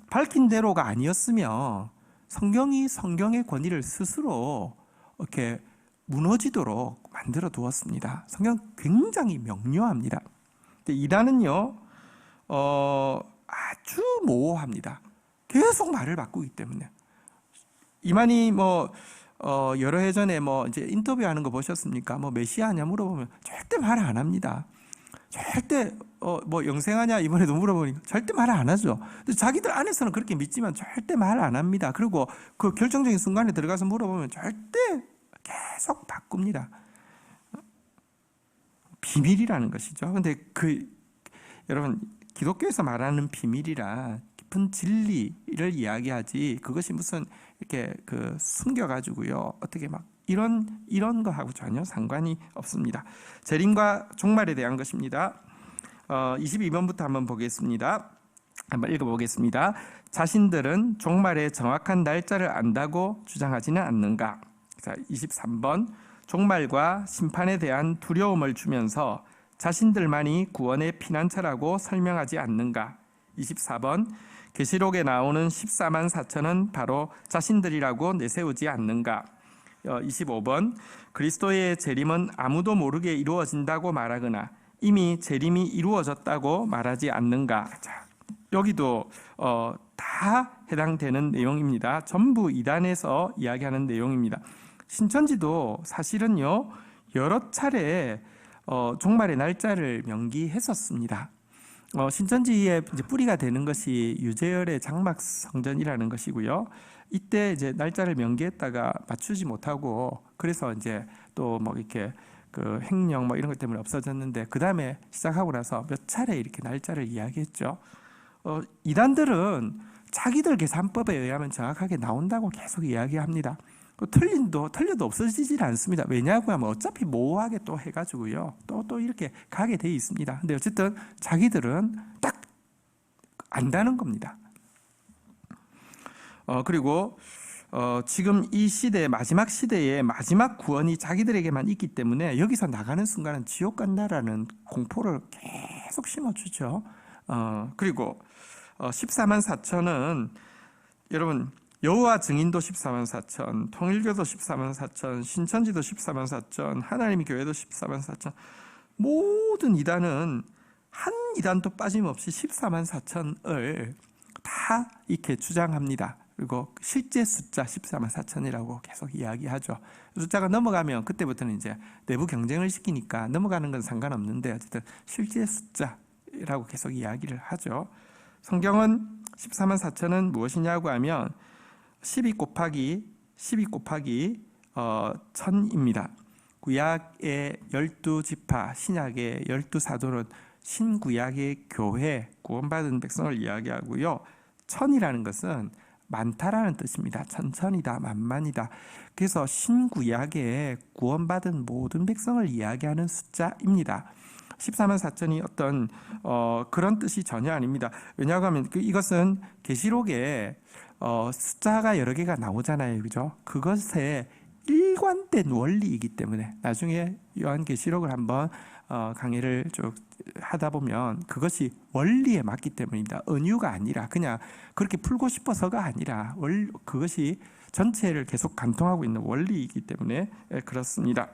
밝힌 대로가 아니었으면 성경이 성경의 권위를 스스로 이렇게 무너지도록 만들어 두었습니다. 성경 굉장히 명료합니다. 근데 이단은요, 아주 모호합니다. 계속 말을 바꾸기 때문에. 이만희 여러 해 전에 이제 인터뷰하는 거 보셨습니까? 메시아냐 물어보면 절대 말 안 합니다. 절대 영생하냐 이번에도 물어보니까 절대 말 안 하죠. 근데 자기들 안에서는 그렇게 믿지만 절대 말 안 합니다. 그리고 그 결정적인 순간에 들어가서 물어보면 절대 계속 바꿉니다. 비밀이라는 것이죠. 근데 여러분, 기독교에서 말하는 비밀이라 깊은 진리를 이야기하지, 그것이 무슨 이렇게 숨겨가지고요, 어떻게 이런 거하고 전혀 상관이 없습니다. 재림과 종말에 대한 것입니다. 22번부터 한번 보겠습니다. 한번 읽어보겠습니다. 자신들은 종말의 정확한 날짜를 안다고 주장하지는 않는가? 자, 23번. 종말과 심판에 대한 두려움을 주면서 자신들만이 구원의 피난처라고 설명하지 않는가? 24번. 계시록에 나오는 14만 4천은 바로 자신들이라고 내세우지 않는가? 25번. 그리스도의 재림은 아무도 모르게 이루어진다고 말하거나 이미 재림이 이루어졌다고 말하지 않는가? 자, 여기도 다 해당되는 내용입니다. 전부 이단에서 이야기하는 내용입니다. 신천지도 사실은요, 여러 차례 종말의 날짜를 명기했었습니다. 신천지의 이제 뿌리가 되는 것이 유재열의 장막성전이라는 것이고요. 이때 이제 날짜를 명기했다가 맞추지 못하고, 그래서 이제 또 이렇게 횡령 이런 것 때문에 없어졌는데, 그 다음에 시작하고 나서 몇 차례 이렇게 날짜를 이야기했죠. 이단들은 자기들 계산법에 의하면 정확하게 나온다고 계속 이야기합니다. 틀려도 없어지질 않습니다. 왜냐고 하면 어차피 모호하게 또 해가지고요, 또 이렇게 가게 돼 있습니다. 근데 어쨌든 자기들은 딱 안다는 겁니다. 그리고 지금 이 시대 마지막 시대의 마지막 구원이 자기들에게만 있기 때문에 여기서 나가는 순간은 지옥 간다라는 공포를 계속 심어주죠. 그리고 14만 4천은 여러분 여호와 증인도 14만 4천, 통일교도 14만 4천, 신천지도 14만 4천, 하나님의 교회도 14만 4천, 모든 이단은 한 이단도 빠짐없이 14만 4천을 다 이렇게 주장합니다. 그리고 실제 숫자 14만 4천이라고 계속 이야기하죠. 숫자가 넘어가면 그때부터는 이제 내부 경쟁을 시키니까 넘어가는 건 상관없는데 어쨌든 실제 숫자라고 계속 이야기를 하죠. 성경은 14만 4천은 무엇이냐고 하면 12 곱하기 1000입니다. 구약의 12지파, 신약의 12사도는 신구약의 교회, 구원받은 백성을 이야기하고요. 1000이라는 것은 많다라는 뜻입니다. 천천이다, 만만이다. 그래서 신구약의 구원받은 모든 백성을 이야기하는 숫자입니다. 14만 4천이 어떤 그런 뜻이 전혀 아닙니다. 왜냐하고 하면 이것은 계시록에 숫자가 여러 개가 나오잖아요. 그죠? 그것의 일관된 원리이기 때문에 나중에 요한계시록을 한번 강의를 쭉 하다 보면 그것이 원리에 맞기 때문입니다. 은유가 아니라 그냥 그렇게 풀고 싶어서가 아니라 그것이 전체를 계속 관통하고 있는 원리이기 때문에 그렇습니다.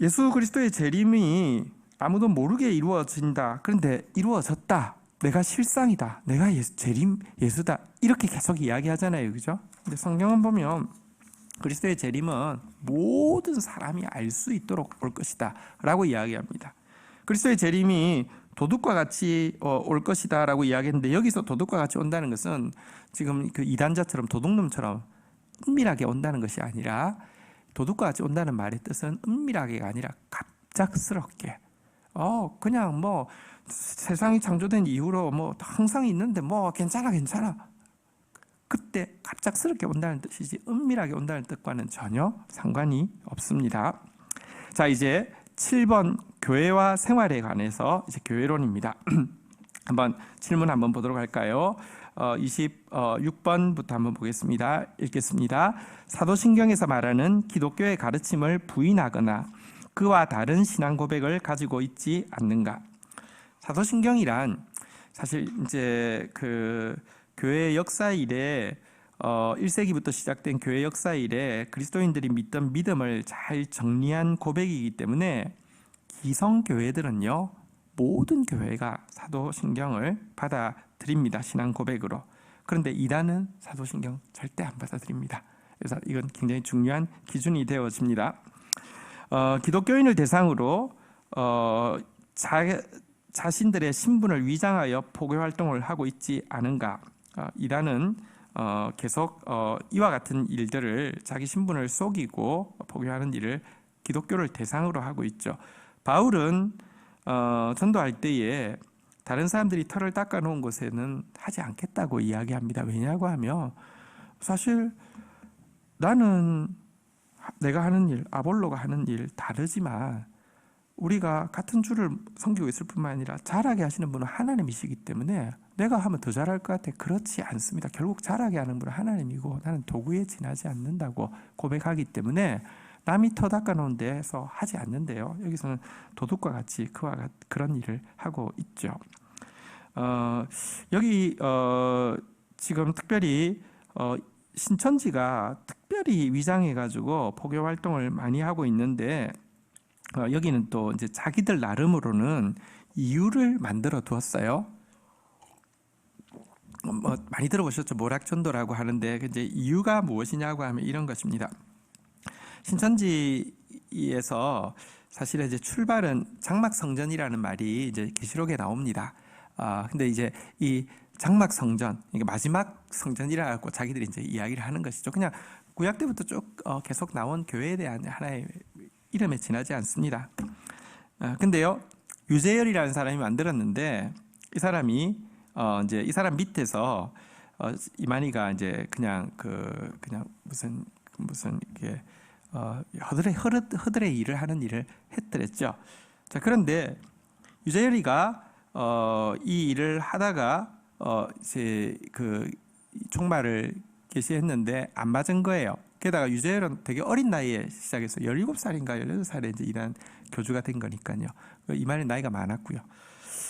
예수 그리스도의 재림이 아무도 모르게 이루어진다. 그런데 이루어졌다. 내가 실상이다. 내가 재림 예수다. 이렇게 계속 이야기하잖아요. 그죠? 근데 성경은 보면 그리스도의 재림은 모든 사람이 알 수 있도록 올 것이다 라고 이야기합니다. 그리스도의 재림이 도둑과 같이 올 것이다 라고 이야기했는데 여기서 도둑과 같이 온다는 것은 지금 그 이단자처럼 도둑놈처럼 은밀하게 온다는 것이 아니라 도둑과 같이 온다는 말의 뜻은 은밀하게가 아니라 갑작스럽게 그냥 뭐 세상이 창조된 이후로 뭐 항상 있는데 뭐 괜찮아 그때 갑작스럽게 온다는 뜻이지 은밀하게 온다는 뜻과는 전혀 상관이 없습니다. 자, 이제 7번 교회와 생활에 관해서 이제 교회론입니다. 한번 질문 한번 보도록 할까요? 26번부터 한번 보겠습니다. 읽겠습니다. 사도신경에서 말하는 기독교의 가르침을 부인하거나 그와 다른 신앙 고백을 가지고 있지 않는가? 사도신경이란 사실 이제 그 교회 역사 이래 1세기부터 시작된 교회 역사 이래 그리스도인들이 믿던 믿음을 잘 정리한 고백이기 때문에 기성교회들은요 모든 교회가 사도신경을 받아들입니다. 신앙 고백으로. 그런데 이단은 사도신경 절대 안 받아들입니다. 그래서 이건 굉장히 중요한 기준이 되어집니다. 기독교인을 대상으로 자신들의 신분을 위장하여 포교 활동을 하고 있지 않은가? 이단은 계속 이와 같은 일들을 자기 신분을 속이고 포교하는 일을 기독교를 대상으로 하고 있죠. 바울은 전도할 때에 다른 사람들이 털을 닦아놓은 곳에는 하지 않겠다고 이야기합니다. 왜냐고 하면 사실 나는 내가 하는 일, 아볼로가 하는 일 다르지만 우리가 같은 주를 섬기고 있을 뿐만 아니라 잘하게 하시는 분은 하나님이시기 때문에 내가 하면 더 잘할 것 같아. 그렇지 않습니다. 결국 잘하게 하는 분은 하나님이고 나는 도구에 지나지 않는다고 고백하기 때문에 남이 터 닦아놓은 데서 하지 않는데요. 여기서는 도둑과 같이 그런 일을 하고 있죠. 여기 지금 특별히 신천지가 특별히 위장해가지고 포교 활동을 많이 하고 있는데 여기는 또 이제 자기들 나름으로는 이유를 만들어 두었어요. 많이 들어보셨죠? 모락전도라고 하는데 이제 이유가 무엇이냐고 하면 이런 것입니다. 신천지에서 사실은 이제 출발은 장막성전이라는 말이 이제 계시록에 나옵니다. 근데 이제 이 장막성전, 마지막 성전이라고 자기들이 이제 이야기를 하는 것이죠. 그냥 구약 때부터 쭉 계속 나온 교회에 대한 하나의 이름에 지나지 않습니다. 근데요, 유재열이라는 사람이 만들었는데 이 사람이 이제 이 사람 밑에서 이만희가 이제 그냥 무슨 이게 허들의 일을 하는 일을 했더랬죠. 자, 그런데 유재열이가 이 일을 하다가 이제 그 종말을 계시했는데 안 맞은 거예요. 게다가 유재열은 되게 어린 나이에 시작해서 17살인가 18살에 이제 이단 교주가 된 거니까요. 이만희 나이가 많았고요.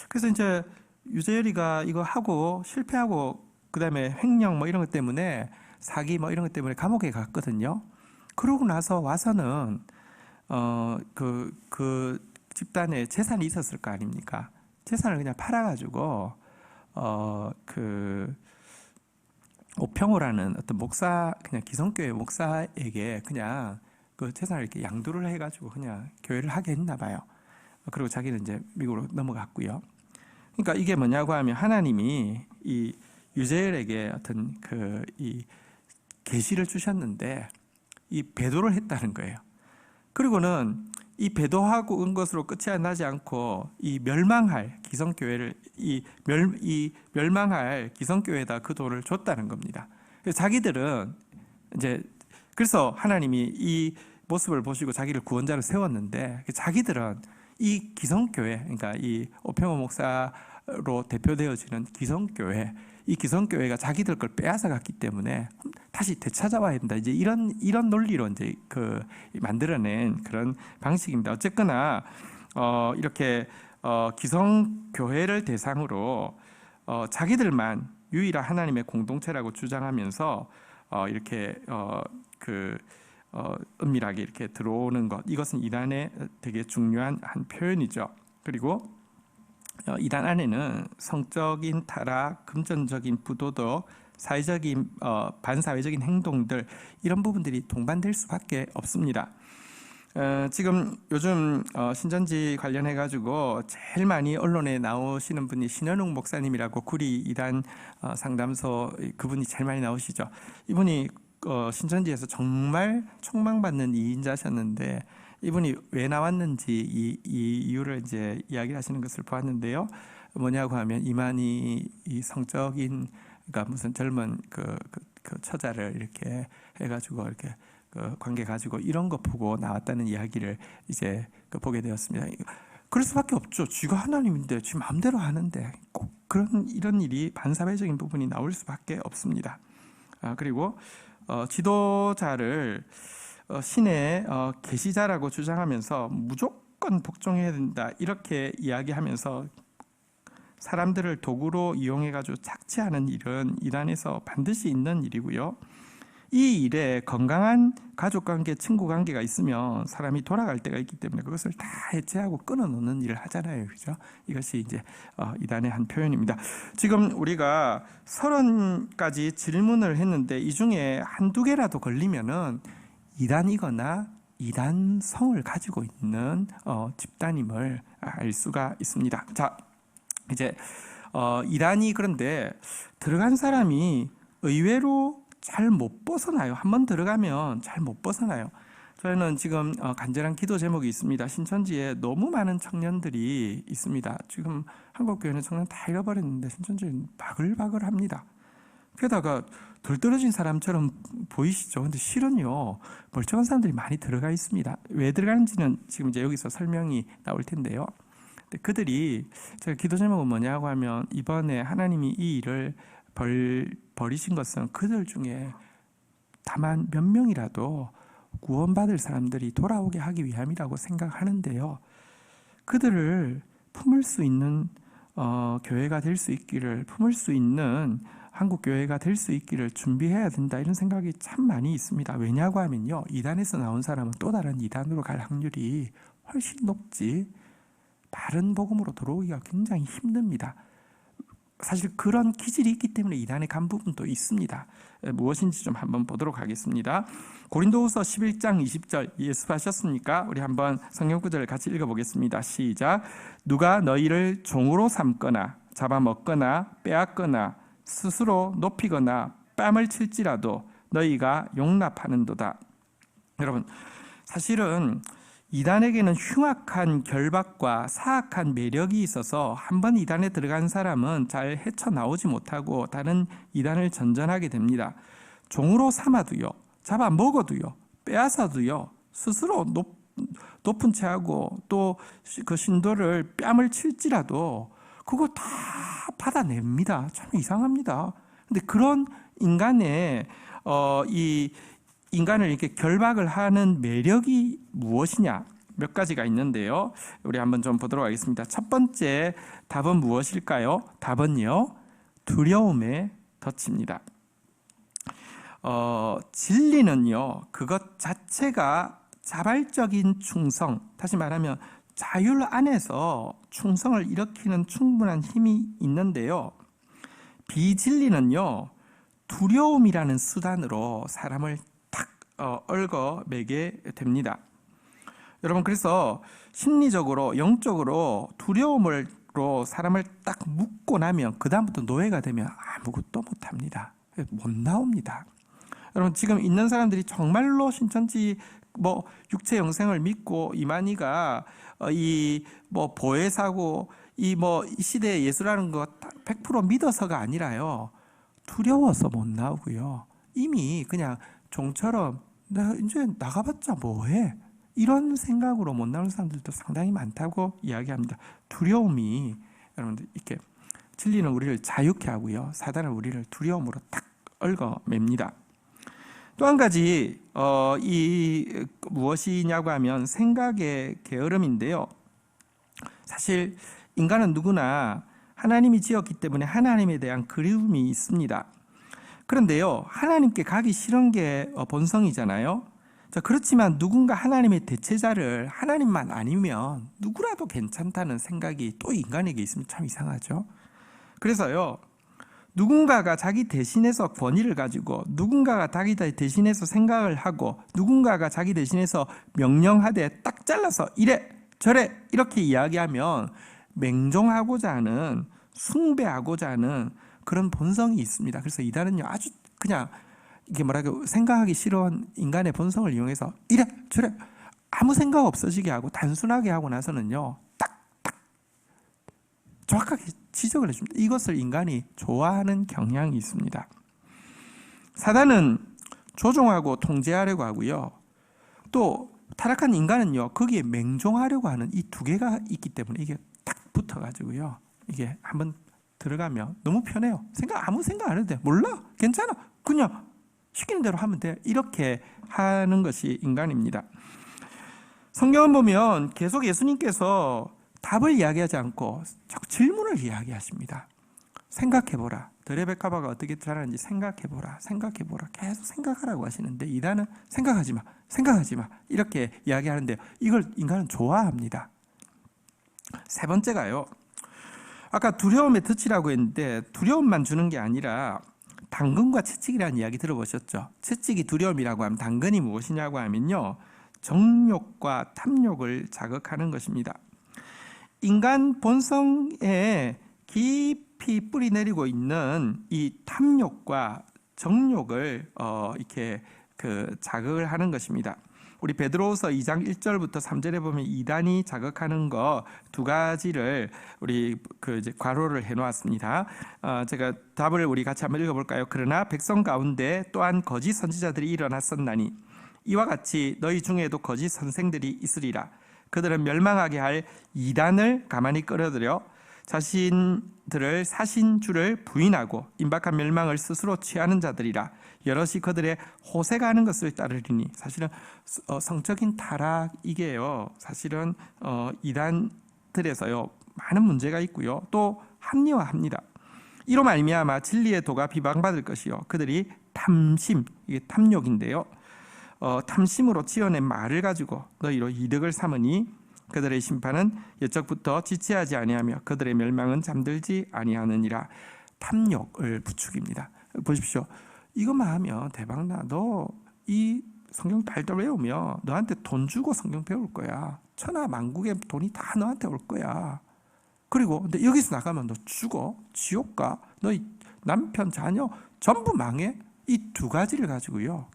그래서 이제 유재열이가 이거 하고 실패하고 그다음에 횡령 뭐 이런 것 때문에 사기 뭐 이런 것 때문에 감옥에 갔거든요. 그러고 나서 와서는 그 집단에 재산이 있었을 거 아닙니까? 재산을 그냥 팔아가지고 그 오평호라는 어떤 목사, 그냥 기성교회 목사에게 그냥 그 재산을 이렇게 양도를 해가지고 그냥 교회를 하게 했나 봐요. 그리고 자기는 이제 미국으로 넘어갔고요. 그러니까 이게 뭐냐고 하면 하나님이 이 유재열에게 어떤 이 계시를 주셨는데 이 배도를 했다는 거예요. 그리고는 이 배도하고 은 것으로 끝이 나지 않고 이 멸망할 기성교회를 멸망할 기성교회에다 그 돈을 줬다는 겁니다. 그래서 자기들은 이제 그래서 하나님이 이 모습을 보시고 자기를 구원자로 세웠는데 자기들은 이 기성교회, 그러니까 이 오평호 목사로 대표되어지는 기성교회, 이 기성교회가 자기들 걸 빼앗아 갔기 때문에 다시 되찾아와야 된다. 이제 이런 논리로 이제 만들어낸 그런 방식입니다. 어쨌거나 이렇게 기성교회를 대상으로 자기들만 유일한 하나님의 공동체라고 주장하면서 이렇게 은밀하게 이렇게 들어오는 것, 이것은 이단의 되게 중요한 한 표현이죠. 그리고 이단 안에는 성적인 타락, 금전적인 부도덕, 사회적인 반사회적인 행동들, 이런 부분들이 동반될 수밖에 없습니다. 지금 요즘 신천지 관련해 가지고 제일 많이 언론에 나오시는 분이 신현웅 목사님이라고 구리 이단 상담소, 그분이 제일 많이 나오시죠. 이분이 신천지에서 정말 총망받는 이인자셨는데 이분이 왜 나왔는지 이 이유를 이제 이야기를 하시는 것을 보았는데요. 뭐냐고 하면 이만희 이 성적인, 그러니까 무슨 젊은 그 처자를 이렇게 해가지고 이렇게 관계 가지고 이런 거 보고 나왔다는 이야기를 이제 보게 되었습니다. 그럴 수밖에 없죠. 쥐가 하나님인데 쥐 마음대로 하는데 꼭 이런 일이 반사회적인 부분이 나올 수밖에 없습니다. 그리고 지도자를 신의 계시자라고 주장하면서 무조건 복종해야 된다 이렇게 이야기하면서 사람들을 도구로 이용해가지고 착취하는 일은 이단에서 반드시 있는 일이고요. 이 일에 건강한 가족관계, 친구관계가 있으면 사람이 돌아갈 때가 있기 때문에 그것을 다 해체하고 끊어놓는 일을 하잖아요. 그죠? 이것이 이제 이단의 한 표현입니다. 지금 우리가 30가지 질문을 했는데 이 중에 한두 개라도 걸리면은 이단이거나 이단성을 가지고 있는 집단임을 알 수가 있습니다. 자, 이제 이단이 그런데 들어간 사람이 의외로 잘 못 벗어나요. 한번 들어가면 잘 못 벗어나요. 저희는 지금 간절한 기도 제목이 있습니다. 신천지에 너무 많은 청년들이 있습니다. 지금 한국교회는 청년 다 잃어버렸는데 신천지는 바글바글합니다. 게다가 덜 떨어진 사람처럼 보이시죠? 근데 실은요, 멀쩡한 사람들이 많이 들어가 있습니다. 왜 들어가는지는 지금 이제 여기서 설명이 나올 텐데요. 근데 그들이, 제가 기도 제목은 뭐냐고 하면 이번에 하나님이 이 일을 버리신 것은 그들 중에 다만 몇 명이라도 구원받을 사람들이 돌아오게 하기 위함이라고 생각하는데요. 그들을 품을 수 있는 교회가 될 수 있기를, 품을 수 있는 한국 교회가 될 수 있기를 준비해야 된다, 이런 생각이 참 많이 있습니다. 왜냐고 하면요, 이단에서 나온 사람은 또 다른 이단으로 갈 확률이 훨씬 높지 바른 복음으로 들어오기가 굉장히 힘듭니다. 사실 그런 기질이 있기 때문에 이단에 간 부분도 있습니다. 무엇인지 좀 한번 보도록 하겠습니다. 고린도후서 11장 20절 예습하셨습니까? 우리 한번 성경 구절을 같이 읽어보겠습니다. 시작. 누가 너희를 종으로 삼거나 잡아먹거나 빼앗거나 스스로 높이거나 뺨을 칠지라도 너희가 용납하는도다. 여러분, 사실은 이단에게는 흉악한 결박과 사악한 매력이 있어서 한번 이단에 들어간 사람은 잘 헤쳐나오지 못하고 다른 이단을 전전하게 됩니다. 종으로 삼아도요, 잡아먹어도요, 빼앗아도요, 스스로 높은 채 하고 또 그 신도를 뺨을 칠지라도 그거 다 받아냅니다. 참 이상합니다. 근데 그런 인간의 이 인간을 이렇게 결박을 하는 매력이 무엇이냐? 몇 가지가 있는데요. 우리 한번 좀 보도록 하겠습니다. 첫 번째 답은 무엇일까요? 답은요, 두려움의 덫입니다. 진리는요, 그것 자체가 자발적인 충성, 다시 말하면 자율 안에서 충성을 일으키는 충분한 힘이 있는데요. 비진리는요, 두려움이라는 수단으로 사람을 탁 얽어매게 됩니다. 여러분, 그래서 심리적으로, 영적으로 두려움으로 사람을 딱 묶고 나면 그 다음부터 노예가 되면 아무것도 못합니다. 못 나옵니다. 여러분, 지금 있는 사람들이 정말로 신천지 육체 영생을 믿고 이만희가 이 보혜사고 이 시대의 예수라는 거 100% 믿어서가 아니라요, 두려워서 못 나오고요, 이미 그냥 종처럼 내가 이제 나가봤자 뭐해, 이런 생각으로 못 나오는 사람들도 상당히 많다고 이야기합니다. 두려움이, 여러분들, 이렇게 진리는 우리를 자유케 하고요, 사단은 우리를 두려움으로 딱 얽어맵니다. 또 한 가지 무엇이냐고 하면 생각의 게으름인데요. 사실 인간은 누구나 하나님이 지었기 때문에 하나님에 대한 그리움이 있습니다. 그런데요, 하나님께 가기 싫은 게 본성이잖아요. 자, 그렇지만 누군가 하나님의 대체자를 하나님만 아니면 누구라도 괜찮다는 생각이 또 인간에게 있으면 참 이상하죠. 그래서요, 누군가가 자기 대신해서 권위를 가지고, 누군가가 자기 대신해서 생각을 하고, 누군가가 자기 대신해서 명령하되 딱 잘라서 이래 저래 이렇게 이야기하면 맹종하고자 하는, 숭배하고자 하는 그런 본성이 있습니다. 그래서 이단은요, 아주 그냥 이게 생각하기 싫은 인간의 본성을 이용해서 이래 저래 아무 생각 없어지게 하고 단순하게 하고 나서는요, 딱 정확하게 지적을 해줍니다. 이것을 인간이 좋아하는 경향이 있습니다. 사단은 조종하고 통제하려고 하고요, 또 타락한 인간은요, 거기에 맹종하려고 하는 이 두 개가 있기 때문에 이게 딱 붙어가지고요, 이게 한번 들어가면 너무 편해요. 아무 생각 안 해도 돼. 몰라? 괜찮아. 그냥 시키는 대로 하면 돼. 이렇게 하는 것이 인간입니다. 성경을 보면 계속 예수님께서 답을 이야기하지 않고 자꾸 질문을 이야기하십니다. 생각해보라. 드레베카바가 어떻게 자라는지 생각해보라. 계속 생각하라고 하시는데 이단은 생각하지 마 이렇게 이야기하는데 이걸 인간은 좋아합니다. 세 번째가요, 아까 두려움의 덫이라고 했는데 두려움만 주는 게 아니라 당근과 채찍이라는 이야기 들어보셨죠? 채찍이 두려움이라고 하면 당근이 무엇이냐고 하면요, 정욕과 탐욕을 자극하는 것입니다. 인간 본성에 깊이 뿌리 내리고 있는 이 탐욕과 정욕을 이렇게 자극을 하는 것입니다. 우리 베드로후서 2장 1절부터 3절에 보면 이단이 자극하는 거 두 가지를 우리 이제 괄호를 해놓았습니다. 제가 답을 우리 같이 한번 읽어볼까요? 그러나 백성 가운데 또한 거짓 선지자들이 일어났었나니 이와 같이 너희 중에도 거짓 선생들이 있으리라. 그들은 멸망하게 할 이단을 가만히 끌어들여 자신들을 사신 주를 부인하고 임박한 멸망을 스스로 취하는 자들이라. 여럿이 그들의 호세가 하는 것을 따르리니, 사실은 성적인 타락, 이게요, 사실은 이단들에서요 많은 문제가 있고요, 또 합리화합니다. 이로 말미암아 진리의 도가 비방받을 것이요, 그들이 탐심, 이게 탐욕인데요, 탐심으로 지어낸 말을 가지고 너희로 이득을 삼으니 그들의 심판은 옛적부터 지체하지 아니하며 그들의 멸망은 잠들지 아니하느니라. 탐욕을 부추깁니다. 보십시오. 이것만 하면 대박나. 너 이 성경 달달 외우면 너한테 돈 주고 성경 배울 거야. 천하 만국의 돈이 다 너한테 올 거야. 그리고 근데 여기서 나가면 너 죽어. 지옥 가. 너희 남편 자녀 전부 망해. 이 두 가지를 가지고요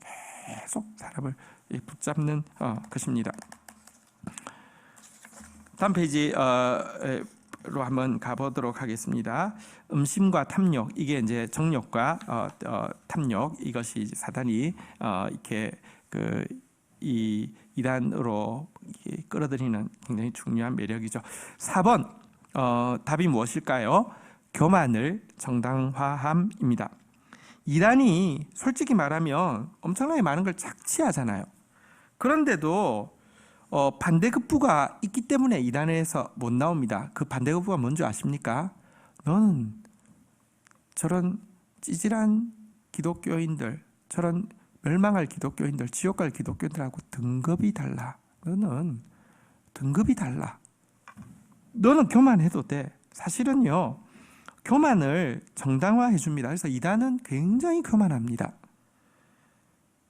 계속 사람을 붙잡는 것입니다. 다음 페이지로 한번 가보도록 하겠습니다. 음심과 탐욕, 이게 이제 정욕과 탐욕, 이것이 사단이 이렇게 이 이단으로 끌어들이는 굉장히 중요한 매력이죠. 4번 답이 무엇일까요? 교만을 정당화함입니다. 이단이 솔직히 말하면 엄청나게 많은 걸 착취하잖아요. 그런데도 반대급부가 있기 때문에 이단에서 못 나옵니다. 그 반대급부가 뭔지 아십니까? 너는 저런 찌질한 기독교인들, 저런 멸망할 기독교인들, 지옥 갈 기독교인들하고 등급이 달라. 너는 등급이 달라. 너는 교만해도 돼. 사실은요, 교만을 정당화해 줍니다. 그래서 이단은 굉장히 교만합니다.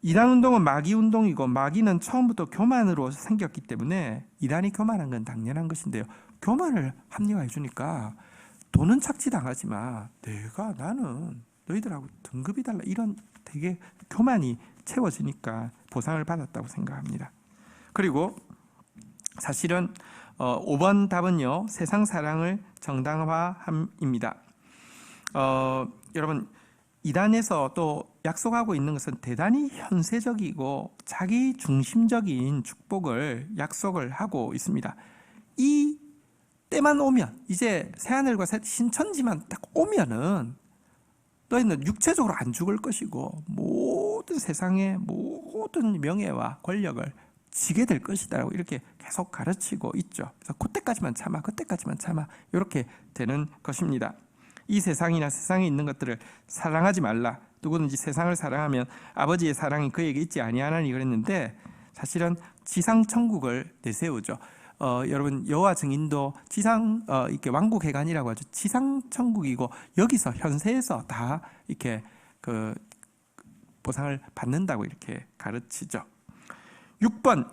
이단 운동은 마귀 운동이고, 마귀는 처음부터 교만으로 생겼기 때문에 이단이 교만한 건 당연한 것인데요. 교만을 합리화해 주니까 돈은 착취당하지 마. 나는 너희들하고 등급이 달라. 이런 되게 교만이 채워지니까 보상을 받았다고 생각합니다. 그리고 사실은 5번 답은요, 세상 사랑을 정당화함입니다. 여러분, 이단에서 또 약속하고 있는 것은 대단히 현세적이고 자기 중심적인 축복을 약속을 하고 있습니다. 이 때만 오면, 이제 새하늘과 새 신천지만 딱 오면은 너희는 육체적으로 안 죽을 것이고 모든 세상의 모든 명예와 권력을 지게 될 것이다, 이렇게 계속 가르치고 있죠. 그래서 그때까지만 참아, 그때까지만 참아, 이렇게 되는 것입니다. 이 세상이나 세상에 있는 것들을 사랑하지 말라. 누구든지 세상을 사랑하면 아버지의 사랑이 그에게 있지 아니하나니 그랬는데, 사실은 지상 천국을 내세우죠. 여러분, 여호와 증인도 지상 이렇게 왕국회관이라고 하죠. 지상 천국이고 여기서 현세에서 다 이렇게 그 보상을 받는다고 이렇게 가르치죠. 6번,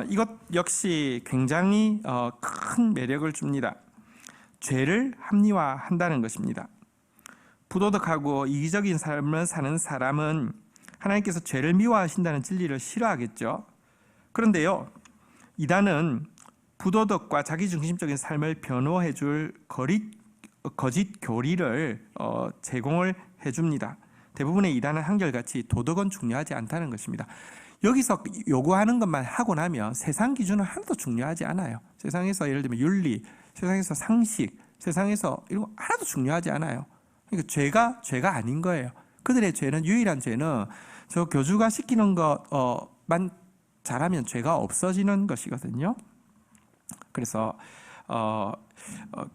이것 역시 굉장히 큰 매력을 줍니다. 죄를 합리화한다는 것입니다. 부도덕하고 이기적인 삶을 사는 사람은 하나님께서 죄를 미워하신다는 진리를 싫어하겠죠. 그런데요, 이단은 부도덕과 자기중심적인 삶을 변호해 줄 거짓 교리를 제공을 해줍니다. 대부분의 이단은 한결같이 도덕은 중요하지 않다는 것입니다. 여기서 요구하는 것만 하고 나면 세상 기준은 하나도 중요하지 않아요. 세상에서 예를 들면 윤리, 세상에서 상식, 세상에서 이런 거 하나도 중요하지 않아요. 그러니까 죄가 아닌 거예요. 그들의 죄는, 유일한 죄는 저 교주가 시키는 것만 잘하면 죄가 없어지는 것이거든요. 그래서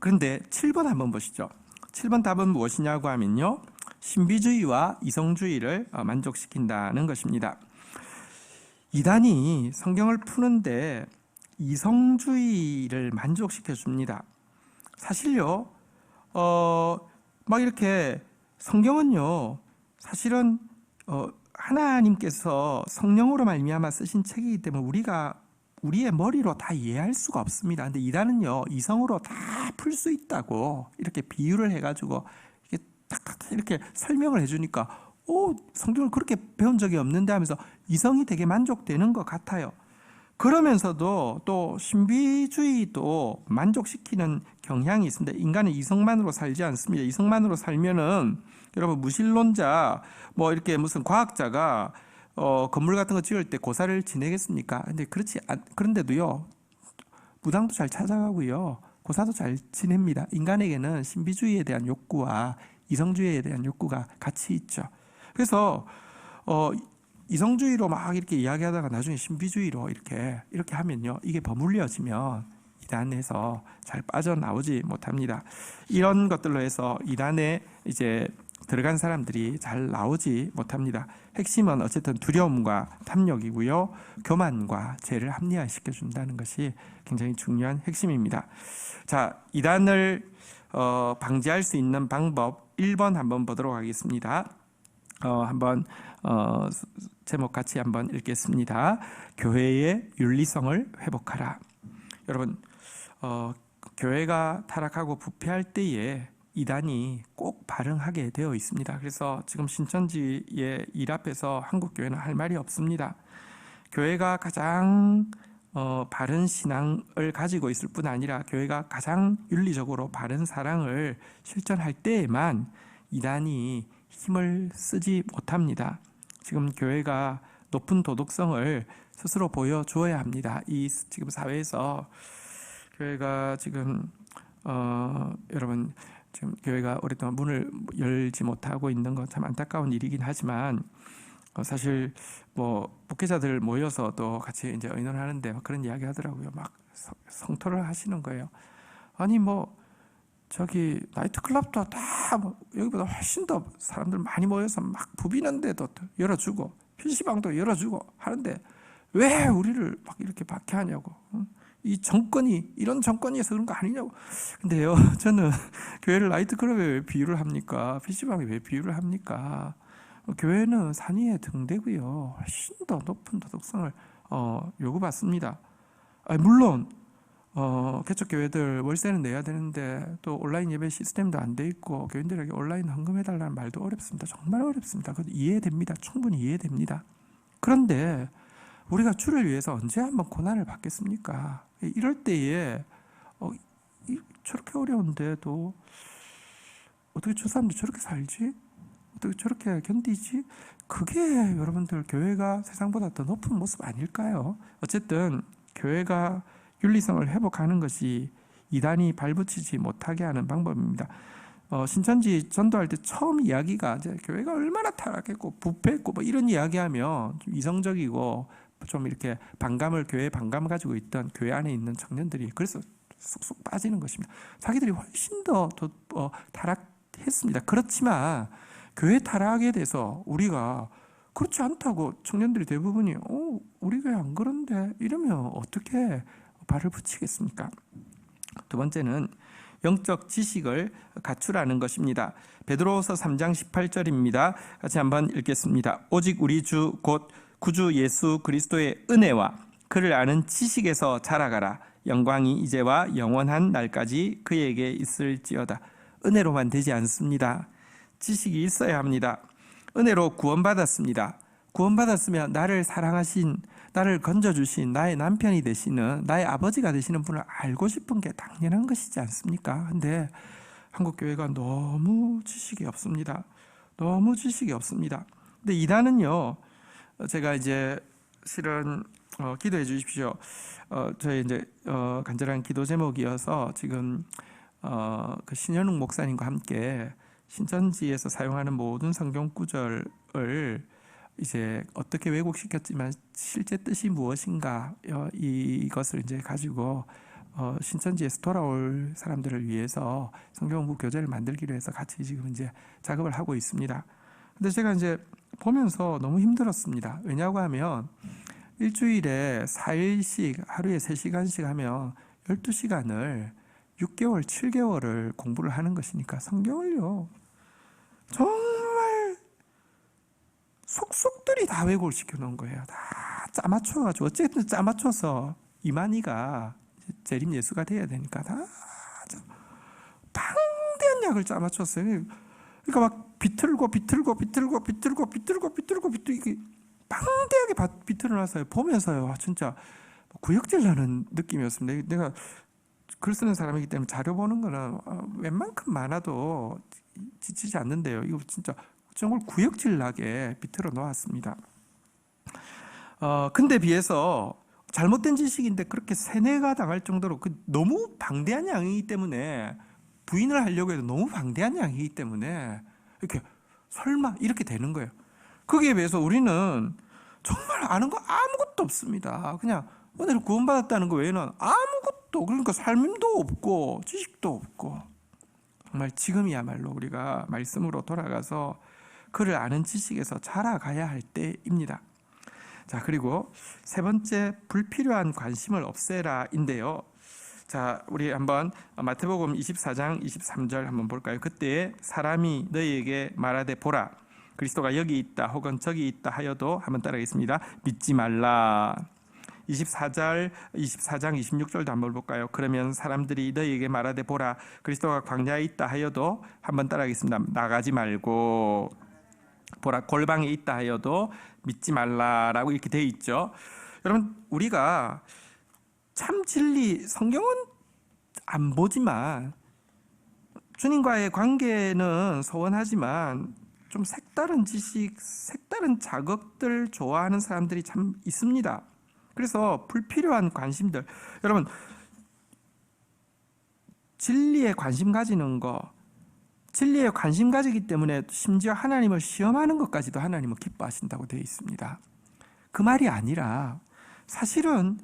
그런데 7번 한번 보시죠. 7번 답은 무엇이냐고 하면요, 신비주의와 이성주의를 만족시킨다는 것입니다. 이단이 성경을 푸는데 이성주의를 만족시켜 줍니다. 사실요, 막 이렇게 성경은요, 사실은 하나님께서 성령으로 말미암아 쓰신 책이기 때문에 우리의 머리로 다 이해할 수가 없습니다. 근데 이단은요, 이성으로 다 풀 수 있다고 이렇게 비유를 해가지고 이렇게 딱 이렇게 설명을 해주니까, 성경을 그렇게 배운 적이 없는데 하면서 이성이 되게 만족되는 것 같아요. 그러면서도 또 신비주의도 만족시키는 경향이 있습니다. 인간은 이성만으로 살지 않습니다. 이성만으로 살면은 여러분, 무신론자 뭐 이렇게 무슨 과학자가 건물 같은 거 지을 때 고사를 지내겠습니까? 근데 그런데도요, 무당도 잘 찾아가고요, 고사도 잘 지냅니다. 인간에게는 신비주의에 대한 욕구와 이성주의에 대한 욕구가 같이 있죠. 그래서 이성주의로 막 이렇게 이야기하다가 나중에 신비주의로 이렇게 하면요, 이게 버물려지면 이단에서 잘 빠져나오지 못합니다. 이런 것들로 해서 이단에 이제 들어간 사람들이 잘 나오지 못합니다. 핵심은 어쨌든 두려움과 탐욕이고요, 교만과 죄를 합리화시켜 준다는 것이 굉장히 중요한 핵심입니다. 자, 이단을 방지할 수 있는 방법 1번 한번 보도록 하겠습니다. 한번 제목 같이 한번 읽겠습니다. 교회의 윤리성을 회복하라. 여러분, 교회가 타락하고 부패할 때에 이단이 꼭 발흥하게 되어 있습니다. 그래서 지금 신천지의 일 앞에서 한국교회는 할 말이 없습니다. 교회가 가장 바른 신앙을 가지고 있을 뿐 아니라 교회가 가장 윤리적으로 바른 사랑을 실천할 때에만 이단이 힘을 쓰지 못합니다. 지금 교회가 높은 도덕성을 스스로 보여줘야 합니다. 이 지금 사회에서 교회가 지금 여러분, 지금 교회가 오랫동안 문을 열지 못하고 있는 건 참 안타까운 일이긴 하지만 사실 뭐 목회자들 모여서 또 같이 이제 의논하는데 막 그런 이야기 하더라고요. 막 성토를 하시는 거예요. 아니 뭐 저기 나이트클럽도 다뭐 여기보다 훨씬 더 사람들 많이 모여서 막 부비는데도 열어주고 PC방도 열어주고 하는데 왜 우리를 막 이렇게 박해하냐고. 이 정권이 이런 정권이어서 그런 거 아니냐고. 근데요, 저는 교회를 나이트클럽에 왜 비유를 합니까? PC방에 왜 비유를 합니까? 교회는 산 위에 등대고요, 훨씬 더 높은 도덕성을 요구받습니다. 물론 개척 교회들 월세는 내야 되는데 또 온라인 예배 시스템도 안 돼 있고 교인들에게 온라인 헌금해달라는 말도 어렵습니다. 정말 어렵습니다. 그것도 이해됩니다. 충분히 이해됩니다. 그런데 우리가 주를 위해서 언제 한번 고난을 받겠습니까? 이럴 때에 저렇게 어려운데도 어떻게 저 사람들 저렇게 살지? 어떻게 저렇게 견디지? 그게 여러분들 교회가 세상보다 더 높은 모습 아닐까요? 어쨌든 교회가 윤리성을 회복하는 것이 이단이 발붙이지 못하게 하는 방법입니다. 신천지 전도할 때 처음 이야기가 이제 교회가 얼마나 타락했고 부패했고 뭐 이런 이야기하면 좀 이성적이고 좀 이렇게 교회에 반감을 가지고 있던 교회 안에 있는 청년들이 그래서 쏙쏙 빠지는 것입니다. 자기들이 훨씬 더 타락했습니다. 그렇지만 교회 타락에 대해서 우리가 그렇지 않다고 청년들이 대부분이 우리 교회 안 그런데 이러면 어떻게 발을 붙이겠습니까? 두 번째는 영적 지식을 갖추라는 것입니다. 베드로후서 3장 18절입니다. 같이 한번 읽겠습니다. 오직 우리 주 곧 구주 예수 그리스도의 은혜와 그를 아는 지식에서 자라가라. 영광이 이제와 영원한 날까지 그에게 있을지어다. 은혜로만 되지 않습니다. 지식이 있어야 합니다. 은혜로 구원받았습니다. 구원받았으면 나를 사랑하신, 나를 건져주신 나의 남편이 되시는, 나의 아버지가 되시는 분을 알고 싶은 게 당연한 것이지 않습니까? 근데 한국교회가 너무 지식이 없습니다. 너무 지식이 없습니다. 근데 이단은요, 제가 이제 실은 기도해 주십시오. 저희 이제 간절한 기도 제목이어서 지금 그 신현웅 목사님과 함께 신천지에서 사용하는 모든 성경 구절을 이제 어떻게 왜곡시켰지만 실제 뜻이 무엇인가 이것을 이제 가지고 신천지에서 돌아올 사람들을 위해서 성경 공부 교재를 만들기로 해서 같이 지금 이제 작업을 하고 있습니다. 근데 제가 이제 보면서 너무 힘들었습니다. 왜냐고 하면 일주일에 4일씩 하루에 3시간씩 하면 12시간을 6개월, 7개월을 공부를 하는 것이니까 성경을요 정말 속속들이 다 왜곡을 시켜놓은 거예요. 다 짜맞춰가지고 어쨌든 짜맞춰서 이만희가 재림 예수가 돼야 되니까 다 방대한 약을 짜맞췄어요. 그러니까 막 비틀고 이게 방대하게 비틀어놨어요. 보면서요 진짜 구역질 나는 느낌이었습니다. 내가 글 쓰는 사람이기 때문에 자료 보는 거는 웬만큼 많아도 지치지 않는데요. 이거 진짜 정말 구역질 나게 비틀어 놓았습니다. 근데 비해서 잘못된 지식인데 그렇게 세뇌가 당할 정도로 너무 방대한 양이기 때문에 부인을 하려고 해도 너무 방대한 양이기 때문에 이렇게 설마 이렇게 되는 거예요. 거기에 비해서 우리는 정말 아는 거 아무것도 없습니다. 그냥 은혜를 구원받았다는 거 외에는 아무것도, 그러니까 삶도 없고 지식도 없고, 정말 지금이야말로 우리가 말씀으로 돌아가서 그를 아는 지식에서 자라가야 할 때입니다. 자, 그리고 세 번째, 불필요한 관심을 없애라인데요. 자, 우리 한번 마태복음 24장 23절 한번 볼까요? 그때 사람이 너희에게 말하되 보라, 그리스도가 여기 있다 혹은 저기 있다 하여도, 한번 따라하겠습니다. 믿지 말라. 24장 26절도 한번 볼까요? 그러면 사람들이 너희에게 말하되 보라, 그리스도가 광야에 있다 하여도, 한번 따라하겠습니다. 나가지 말고, 보라, 골방에 있다 하여도 믿지 말라라고 이렇게 되어 있죠. 여러분, 우리가 참 진리, 성경은 안 보지만 주님과의 관계는 소원하지만 좀 색다른 지식, 색다른 자극들 좋아하는 사람들이 참 있습니다. 그래서 불필요한 관심들, 여러분 진리에 관심 가지는 거, 진리에 관심 가지기 때문에 심지어 하나님을 시험하는 것까지도 하나님은 기뻐하신다고 되어 있습니다. 그 말이 아니라 사실은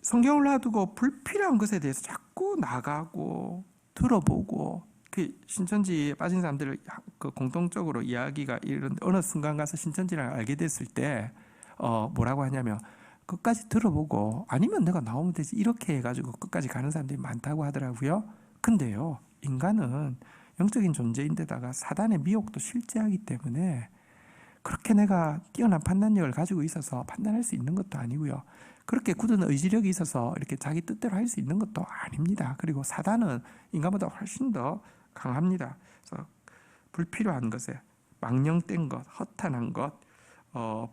성경을 놔두고 불필요한 것에 대해서 자꾸 나가고 들어보고, 그 신천지에 빠진 사람들을 그 공통적으로 이야기가 이런, 어느 순간 가서 신천지를 알게 됐을 때 뭐라고 하냐면 끝까지 들어보고 아니면 내가 나오면 되지 이렇게 해가지고 끝까지 가는 사람들이 많다고 하더라고요. 근데요, 인간은 영적인 존재인데다가 사단의 미혹도 실제하기 때문에 그렇게 내가 뛰어난 판단력을 가지고 있어서 판단할 수 있는 것도 아니고요. 그렇게 굳은 의지력이 있어서 이렇게 자기 뜻대로 할 수 있는 것도 아닙니다. 그리고 사단은 인간보다 훨씬 더 강합니다. 그래서 불필요한 것에 망령된 것, 허탄한 것,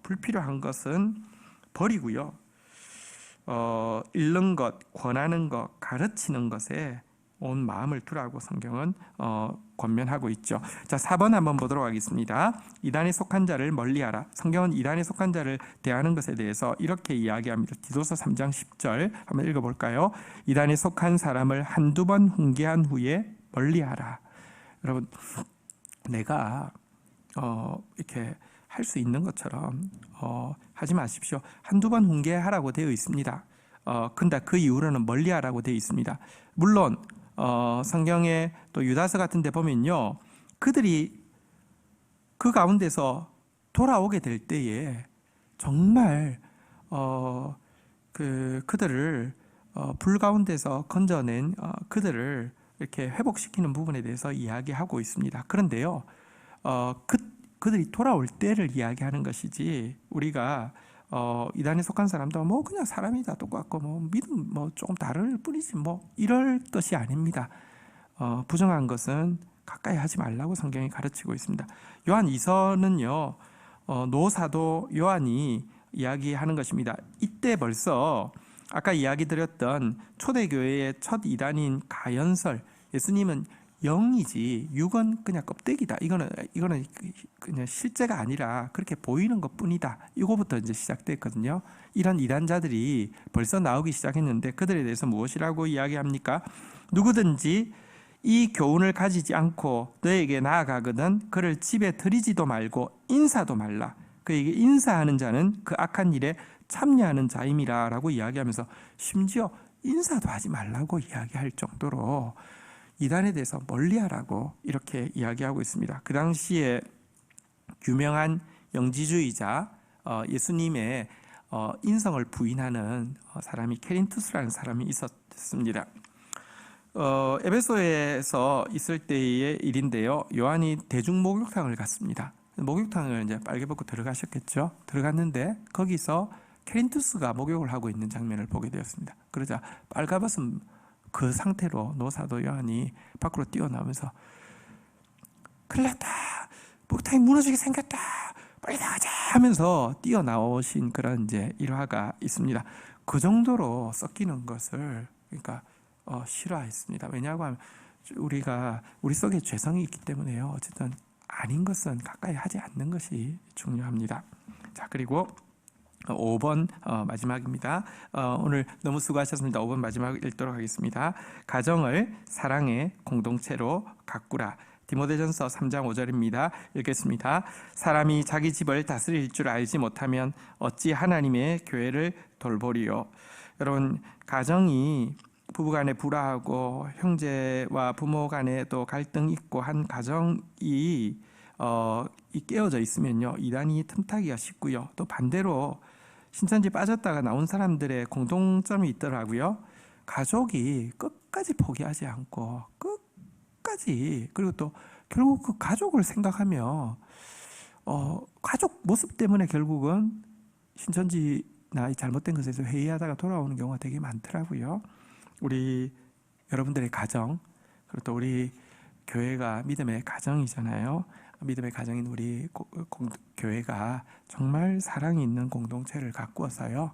불필요한 것은 버리고요. 잃는 것, 권하는 것, 가르치는 것에 온 마음을 두라고 성경은 권면하고 있죠. 자, 4번 한번 보도록 하겠습니다. 이단에 속한 자를 멀리하라. 성경은 이단에 속한 자를 대하는 것에 대해서 이렇게 이야기합니다. 디도서 3장 10절 한번 읽어볼까요? 이단에 속한 사람을 한두 번 훈계한 후에 멀리하라. 여러분, 내가 이렇게 할 수 있는 것처럼 하지 마십시오. 한두 번 훈계하라고 되어 있습니다. 근데 그 이후로는 멀리하라고 되어 있습니다. 물론 성경에 또 유다서 같은 데 보면요, 그들이 그 가운데서 돌아오게 될 때에 정말 그들을 불 가운데서 건져낸 그들을 이렇게 회복시키는 부분에 대해서 이야기하고 있습니다. 그런데요, 그들이 돌아올 때를 이야기하는 것이지, 우리가 이단에 속한 사람도 뭐 그냥 사람이다 똑같고 뭐 믿음 뭐 조금 다를 뿐이지 뭐 이럴 것이 아닙니다. 부정한 것은 가까이 하지 말라고 성경이 가르치고 있습니다. 요한 2서는요, 노사도 요한이 이야기하는 것입니다. 이때 벌써 아까 이야기 드렸던 초대교회의 첫 이단인 가연설, 예수님은 영이지 육은 그냥 껍데기다. 이거는 그냥 실제가 아니라 그렇게 보이는 것뿐이다. 이거부터 이제 시작됐거든요. 이런 이단자들이 벌써 나오기 시작했는데 그들에 대해서 무엇이라고 이야기합니까? 누구든지 이 교훈을 가지지 않고 너에게 나아가거든 그를 집에 들이지도 말고 인사도 말라. 그에게 인사하는 자는 그 악한 일에 참여하는 자임이라 라고 이야기하면서 심지어 인사도 하지 말라고 이야기할 정도로 이단에 대해서 멀리하라고 이렇게 이야기하고 있습니다. 그 당시에 유명한 영지주의자, 예수님의 인성을 부인하는 사람이 케린투스라는 사람이 있었습니다. 에베소에서 있을 때의 일인데요, 요한이 대중 목욕탕을 갔습니다. 목욕탕을 이제 빨개 벗고 들어가셨겠죠. 들어갔는데 거기서 케린투스가 목욕을 하고 있는 장면을 보게 되었습니다. 그러자 빨가벗은 그 상태로 노사도 요한이 밖으로 뛰어나오면서 큰일 났다, 목욕탕이 무너지게 생겼다, 빨리 나가자 하면서 뛰어나오신 그런 이제 일화가 있습니다. 그 정도로 썩기는 것을 그러니까 싫어했습니다. 왜냐하고 하면 우리 속에 죄성이 있기 때문에요. 어쨌든 아닌 것은 가까이 하지 않는 것이 중요합니다. 자, 그리고 5번 마지막입니다. 오늘 너무 수고하셨습니다. 5번 마지막 읽도록 하겠습니다. 가정을 사랑의 공동체로 가꾸라. 디모데전서 3장 5절입니다. 읽겠습니다. 사람이 자기 집을 다스릴 줄 알지 못하면 어찌 하나님의 교회를 돌보리요. 여러분, 가정이 부부간에 불화하고 형제와 부모 간에 또 갈등 있고 한 가정이 깨어져 있으면요, 이단이 틈타기가 쉽고요. 또 반대로 신천지 빠졌다가 나온 사람들의 공통점이 있더라고요. 가족이 끝까지 포기하지 않고 끝까지, 그리고 또 결국 그 가족을 생각하며 가족 모습 때문에 결국은 신천지나 잘못된 것에서 회의하다가 돌아오는 경우가 되게 많더라고요. 우리 여러분들의 가정, 그리고 또 우리 교회가 믿음의 가정이잖아요. 믿음의 가정인 우리 교회가 정말 사랑이 있는 공동체를 가꾸어서요,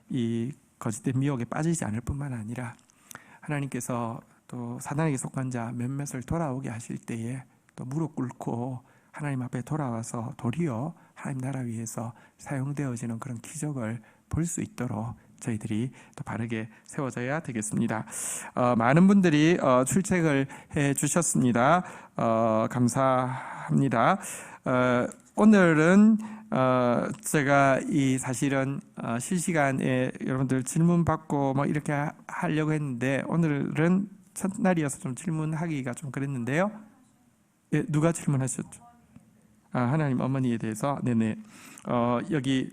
이 거짓된 미혹에 빠지지 않을 뿐만 아니라 하나님께서 또 사단에게 속한 자 몇몇을 돌아오게 하실 때에 또 무릎 꿇고 하나님 앞에 돌아와서 도리어 하나님 나라 위해서 사용되어지는 그런 기적을 볼 수 있도록 저희들이 또 바르게 세워져야 되겠습니다. 많은 분들이 출첵을 해 주셨습니다. 감사합니다. 오늘은 제가 사실은 실시간에 여러분들 질문 받고 뭐 이렇게 하려고 했는데 오늘은 첫날이어서 좀 질문하기가 좀 그랬는데요. 예, 누가 질문하셨죠? 하나님 어머니에 대해서. 네네. 여기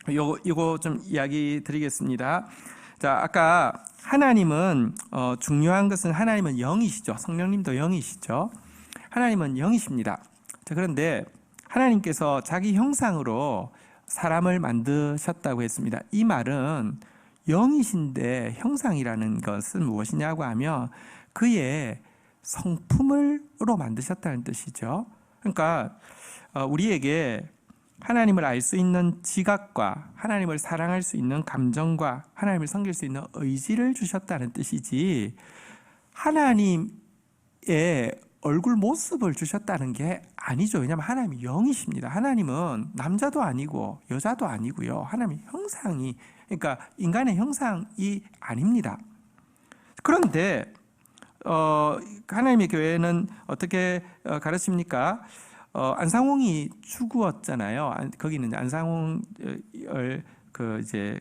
이거 좀 이야기 드리겠습니다. 자, 아까 하나님은 중요한 것은 하나님은 영이시죠. 성령님도 영이시죠. 하나님은 영이십니다. 자, 그런데 하나님께서 자기 형상으로 사람을 만드셨다고 했습니다. 이 말은 영이신데 형상이라는 것은 무엇이냐고 하면 그의 성품으로 만드셨다는 뜻이죠. 그러니까 우리에게 하나님을 알 수 있는 지각과 하나님을 사랑할 수 있는 감정과 하나님을 섬길 수 있는 의지를 주셨다는 뜻이지, 하나님의 얼굴 모습을 주셨다는 게 아니죠. 왜냐하면 하나님이 영이십니다. 하나님은 남자도 아니고 여자도 아니고요. 하나님의 형상이, 그러니까 인간의 형상이 아닙니다. 그런데 하나님의 교회는 어떻게 가르칩니까? 안상홍이 죽었잖아요. 거기는 안상홍을 이제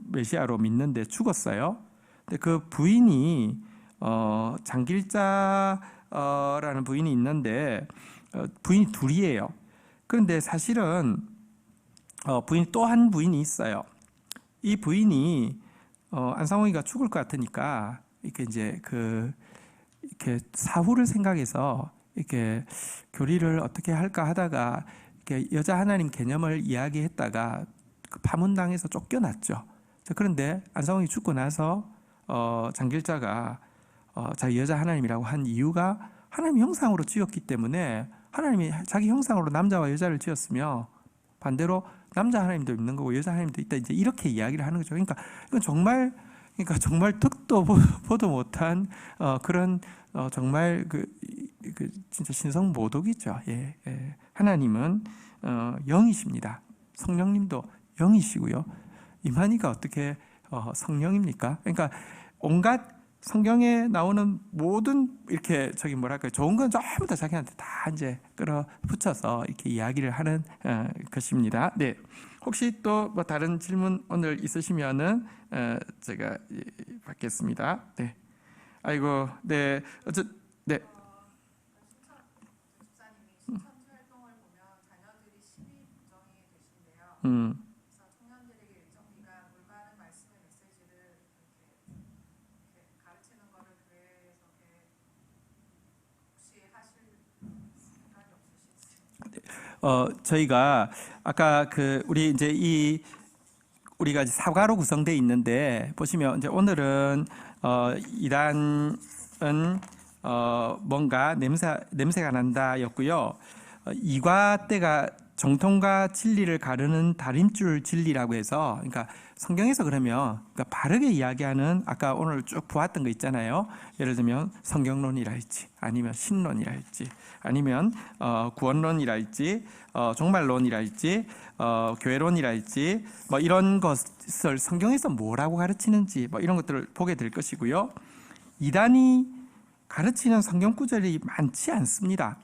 메시아로 믿는데 죽었어요. 근데 그 부인이 장길자라는 부인이 있는데 부인이 둘이에요. 그런데 사실은 부인 또 한 부인이 있어요. 이 부인이 안상홍이가 죽을 것 같으니까 이렇게 이제 이렇게 사후를 생각해서 이렇게 교리를 어떻게 할까 하다가 이렇게 여자 하나님 개념을 이야기했다가 파문당해서 쫓겨났죠. 그런데 안상홍이 죽고 나서 장길자가 자기 여자 하나님이라고 한 이유가 하나님 형상으로 지었기 때문에, 하나님이 자기 형상으로 남자와 여자를 지었으며 반대로 남자 하나님도 있는 거고 여자 하나님도 있다, 이제 이렇게 이야기를 하는 거죠. 그러니까 이건 정말 듣도 보도 못한 그런 정말 진짜 신성모독이죠. 예. 하나님은 영이십니다. 성령님도 영이시고요. 이만희가 어떻게 성령입니까? 그러니까 온갖 성경에 나오는 모든 이렇게 좋은 건 전부 다 자기한테 다 이제 끌어붙여서 이렇게 이야기를 하는 것입니다. 네. 혹시 또 뭐 다른 질문 오늘 있으시면은 제가 받겠습니다. 네. 아이고, 네. 네. 신천지 활동을 보면 자녀들이 10이 부정이 되신데요. 그래서 청년들에게 일정 기간 올바른 말씀의 메시지를 이렇게 가르치는 거를 교회에서 혹시 하실 생각이 없으신지? 저희가 아까 우리가 이제 사과로 구성되어 있는데 보시면 이제 오늘은 이단은 뭔가 냄새가 난다였고요. 이과 때가 정통과 진리를 가르는 다림줄 진리라고 해서, 그러니까 성경에서 그러면 바르게 이야기하는, 아까 오늘 쭉 보았던 거 있잖아요. 예를 들면 성경론이랄지 아니면 신론이랄지 아니면 구원론이랄지 종말론이랄지 교회론이랄지 뭐 이런 것을 성경에서 뭐라고 가르치는지 뭐 이런 것들을 보게 될 것이고요. 이단이 가르치는 성경 구절이 많지 않습니다.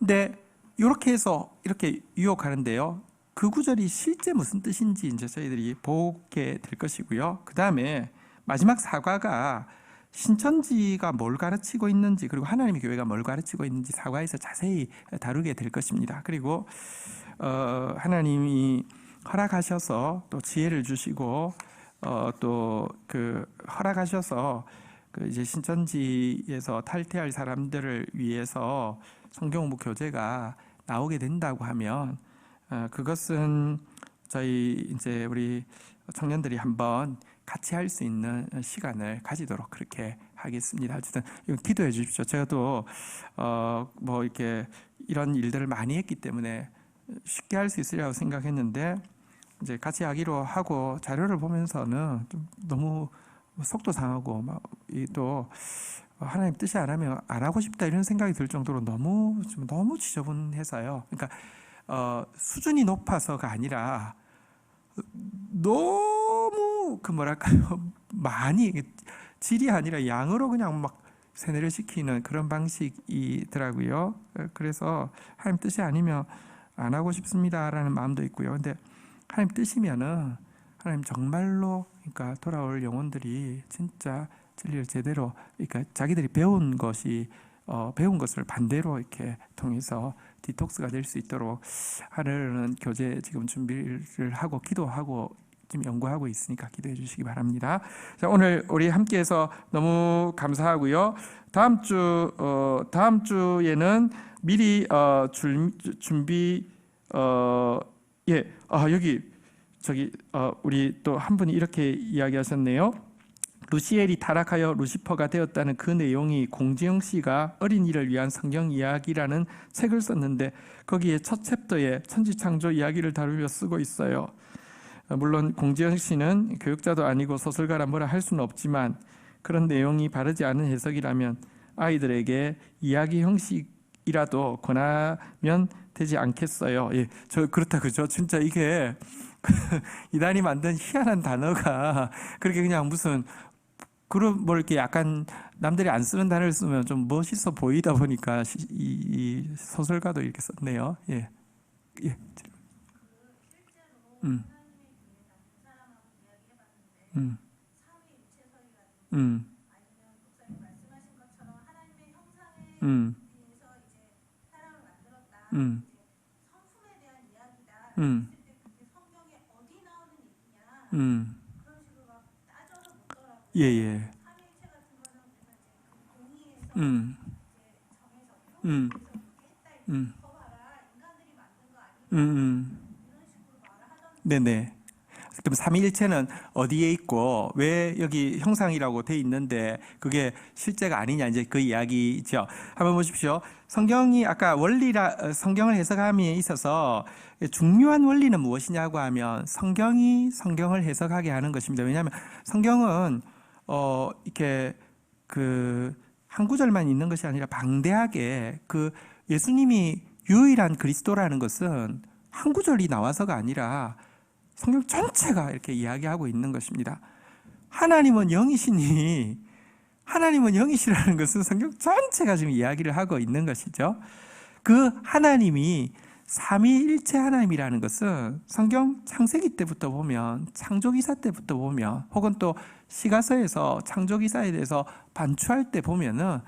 근데 이렇게 해서 이렇게 유혹하는데요. 그 구절이 실제 무슨 뜻인지 이제 저희들이 보게 될 것이고요. 그 다음에 마지막 사과가 신천지가 뭘 가르치고 있는지, 그리고 하나님의 교회가 뭘 가르치고 있는지 사과에서 자세히 다루게 될 것입니다. 그리고 하나님이 허락하셔서 또 지혜를 주시고 또 허락하셔서 이제 신천지에서 탈퇴할 사람들을 위해서 성경공부 교재가 나오게 된다고 하면 그것은 저희 이제 우리 청년들이 한번 같이 할 수 있는 시간을 가지도록 그렇게 하겠습니다. 어쨌든 기도해 주십시오. 저도 뭐 이렇게 이런 일들을 많이 했기 때문에 쉽게 할 수 있으리라고 생각했는데 이제 같이 하기로 하고 자료를 보면서는 좀 너무 속도 상하고 또 하나님 뜻이 안 하고 싶다 이런 생각이 들 정도로 너무 지저분해서요. 그러니까 수준이 높아서가 아니라 너무 그 뭐랄까요 많이 질이 아니라 양으로 그냥 막 세뇌를 시키는 그런 방식이더라고요. 그래서 하나님 뜻이 아니면 안 하고 싶습니다라는 마음도 있고요. 근데 하나님 뜻이면은 하나님 정말로 그러니까 돌아올 영혼들이 진짜 진리를 제대로 그러니까 자기들이 배운 것이 배운 것을 반대로 이렇게 통해서 디톡스가 될 수 있도록 하려는 교재 지금 준비를 하고 기도하고 지금 연구하고 있으니까 기도해 주시기 바랍니다. 자, 오늘 우리 함께해서 너무 감사하고요. 다음 주에는 미리 준비 여기 저기 우리 또 한 분이 이렇게 이야기하셨네요. 루시엘이 타락하여 루시퍼가 되었다는 그 내용이 공지영 씨가 어린이를 위한 성경 이야기라는 책을 썼는데 거기에 첫 챕터에 천지창조 이야기를 다루며 쓰고 있어요. 물론 공지영 씨는 교육자도 아니고 소설가라 뭐라 할 수는 없지만 그런 내용이 바르지 않은 해석이라면 아이들에게 이야기 형식이라도 권하면 되지 않겠어요. 예, 저 그렇다 그죠? 진짜 이게 이단이 만든 희한한 단어가 그렇게 그냥 무슨 그런 뭐 이렇게 약간 남들이 안 쓰는 단어를 쓰면 좀 멋있어 보이다 보니까 이 소설가도 이렇게 썼네요. 예, 예. 음, 음, 음, 음, 음, 음, 음. 예, 예. 음, 음, 음, 음. 네네. 그럼 삼위일체는 어디에 있고 왜 여기 형상이라고 돼 있는데 그게 실제가 아니냐 이제 그 이야기죠. 한번 보십시오. 성경이 아까 성경을 해석함에 있어서 중요한 원리는 무엇이냐고 하면 성경이 성경을 해석하게 하는 것입니다. 왜냐하면 성경은 이렇게 그 한 구절만 있는 것이 아니라 방대하게 그 예수님이 유일한 그리스도라는 것은 한 구절이 나와서가 아니라 성경 전체가 이렇게 이야기하고 있는 것입니다. 하나님은 영이시니 하나님은 영이시라는 것은 성경 전체가 지금 이야기를 하고 있는 것이죠. 그 하나님이 삼위일체 하나님이라는 것은 성경 창세기 때부터 보면 창조기사 때부터 보면 혹은 또 시가서에서 창조기사에 대해서 반추할 때 보면은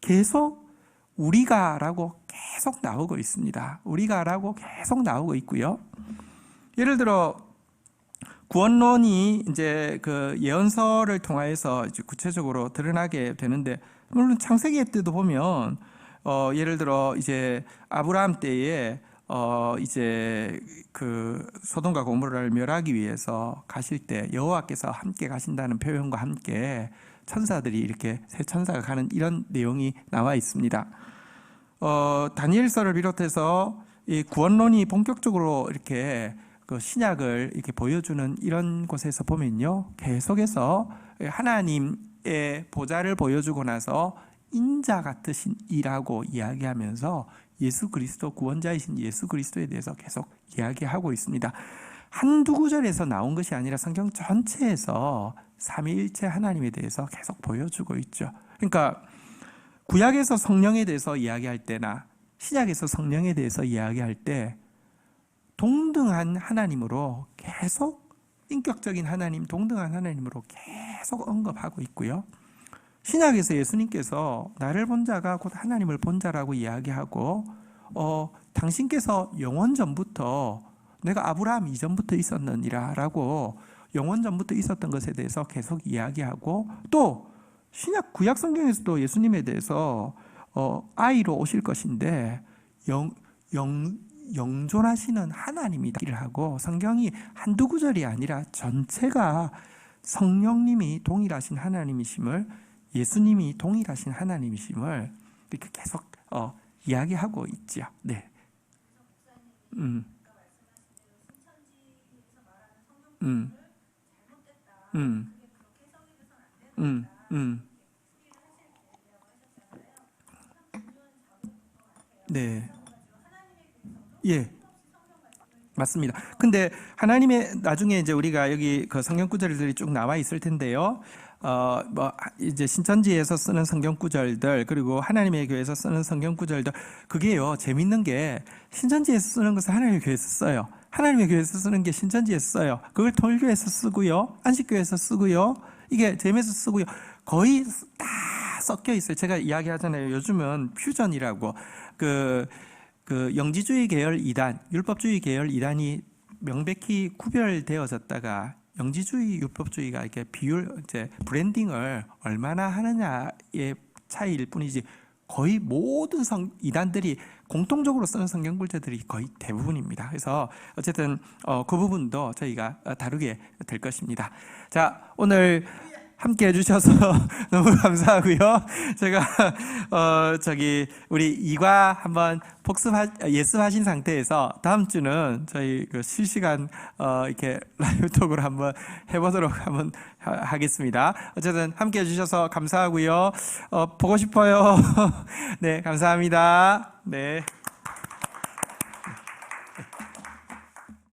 계속 우리가라고 계속 나오고 있습니다. 우리가라고 계속 나오고 있고요. 예를 들어 구원론이 이제 그 예언서를 통하여서 이제 구체적으로 드러나게 되는데 물론 창세기 때도 보면 예를 들어 이제 아브라함 때에 이제 그 소돔과 고모라를 멸하기 위해서 가실 때 여호와께서 함께 가신다는 표현과 함께 천사들이 이렇게 세 천사가 가는 이런 내용이 나와 있습니다. 다니엘서를 비롯해서 이 구원론이 본격적으로 이렇게 그 신약을 이렇게 보여주는 이런 곳에서 보면요, 계속해서 하나님의 보좌를 보여주고 나서 인자 같으신 이라고 이야기하면서 예수 그리스도 구원자이신 예수 그리스도에 대해서 계속 이야기하고 있습니다. 한두 구절에서 나온 것이 아니라 성경 전체에서 삼위일체 하나님에 대해서 계속 보여주고 있죠. 그러니까 구약에서 성령에 대해서 이야기할 때나 신약에서 성령에 대해서 이야기할 때 동등한 하나님으로 계속 인격적인 하나님, 동등한 하나님으로 계속 언급하고 있고요. 신약에서 예수님께서 나를 본 자가 곧 하나님을 본 자라고 이야기하고 당신께서 영원 전부터 내가 아브라함 이전부터 있었느니라 라고 영원 전부터 있었던 것에 대해서 계속 이야기하고 또 신약 구약 성경에서도 예수님에 대해서 아이로 오실 것인데 영존하시는 하나님이다 하고 성경이 한두 구절이 아니라 전체가 성령님이 동일하신 하나님이심을 예수님이 동일하신 하나님이심을 이렇게 계속 이야기하고 있죠. 네. 음. 음. 음. 음. 음. 네. 예. 맞습니다. 근데 하나님의 나중에 이제 우리가 여기 그 성경 구절들이 쭉 나와 있을 텐데요. 뭐 이제 신천지에서 쓰는 성경 구절들 그리고 하나님의 교회에서 쓰는 성경 구절들 그게요 재밌는 게 신천지에서 쓰는 것을 하나님의 교회에서 써요. 하나님의 교회에서 쓰는 게 신천지에서 써요. 그걸 통일교에서 쓰고요, 안식교에서 쓰고요, 이게 제임에서 쓰고요. 거의 다 섞여 있어요. 제가 이야기하잖아요. 요즘은 퓨전이라고 그 영지주의 계열 이단, 율법주의 계열 이단이 명백히 구별되어졌다가 영지주의, 율법주의가 이렇게 이제 브랜딩을 얼마나 하느냐의 차이일 뿐이지 거의 모든 이단들이 공통적으로 쓰는 성경 구절들이 거의 대부분입니다. 그래서 어쨌든 그 부분도 저희가 다루게 될 것입니다. 자, 오늘 함께 해주셔서 너무 감사하고요. 제가 우리 이과 한번 예습하신 상태에서 다음 주는 저희 그 실시간 이렇게 라이브 톡으로 한번 해보도록 한번 하겠습니다. 어쨌든 함께 해주셔서 감사하고요. 보고 싶어요. 네, 감사합니다. 네.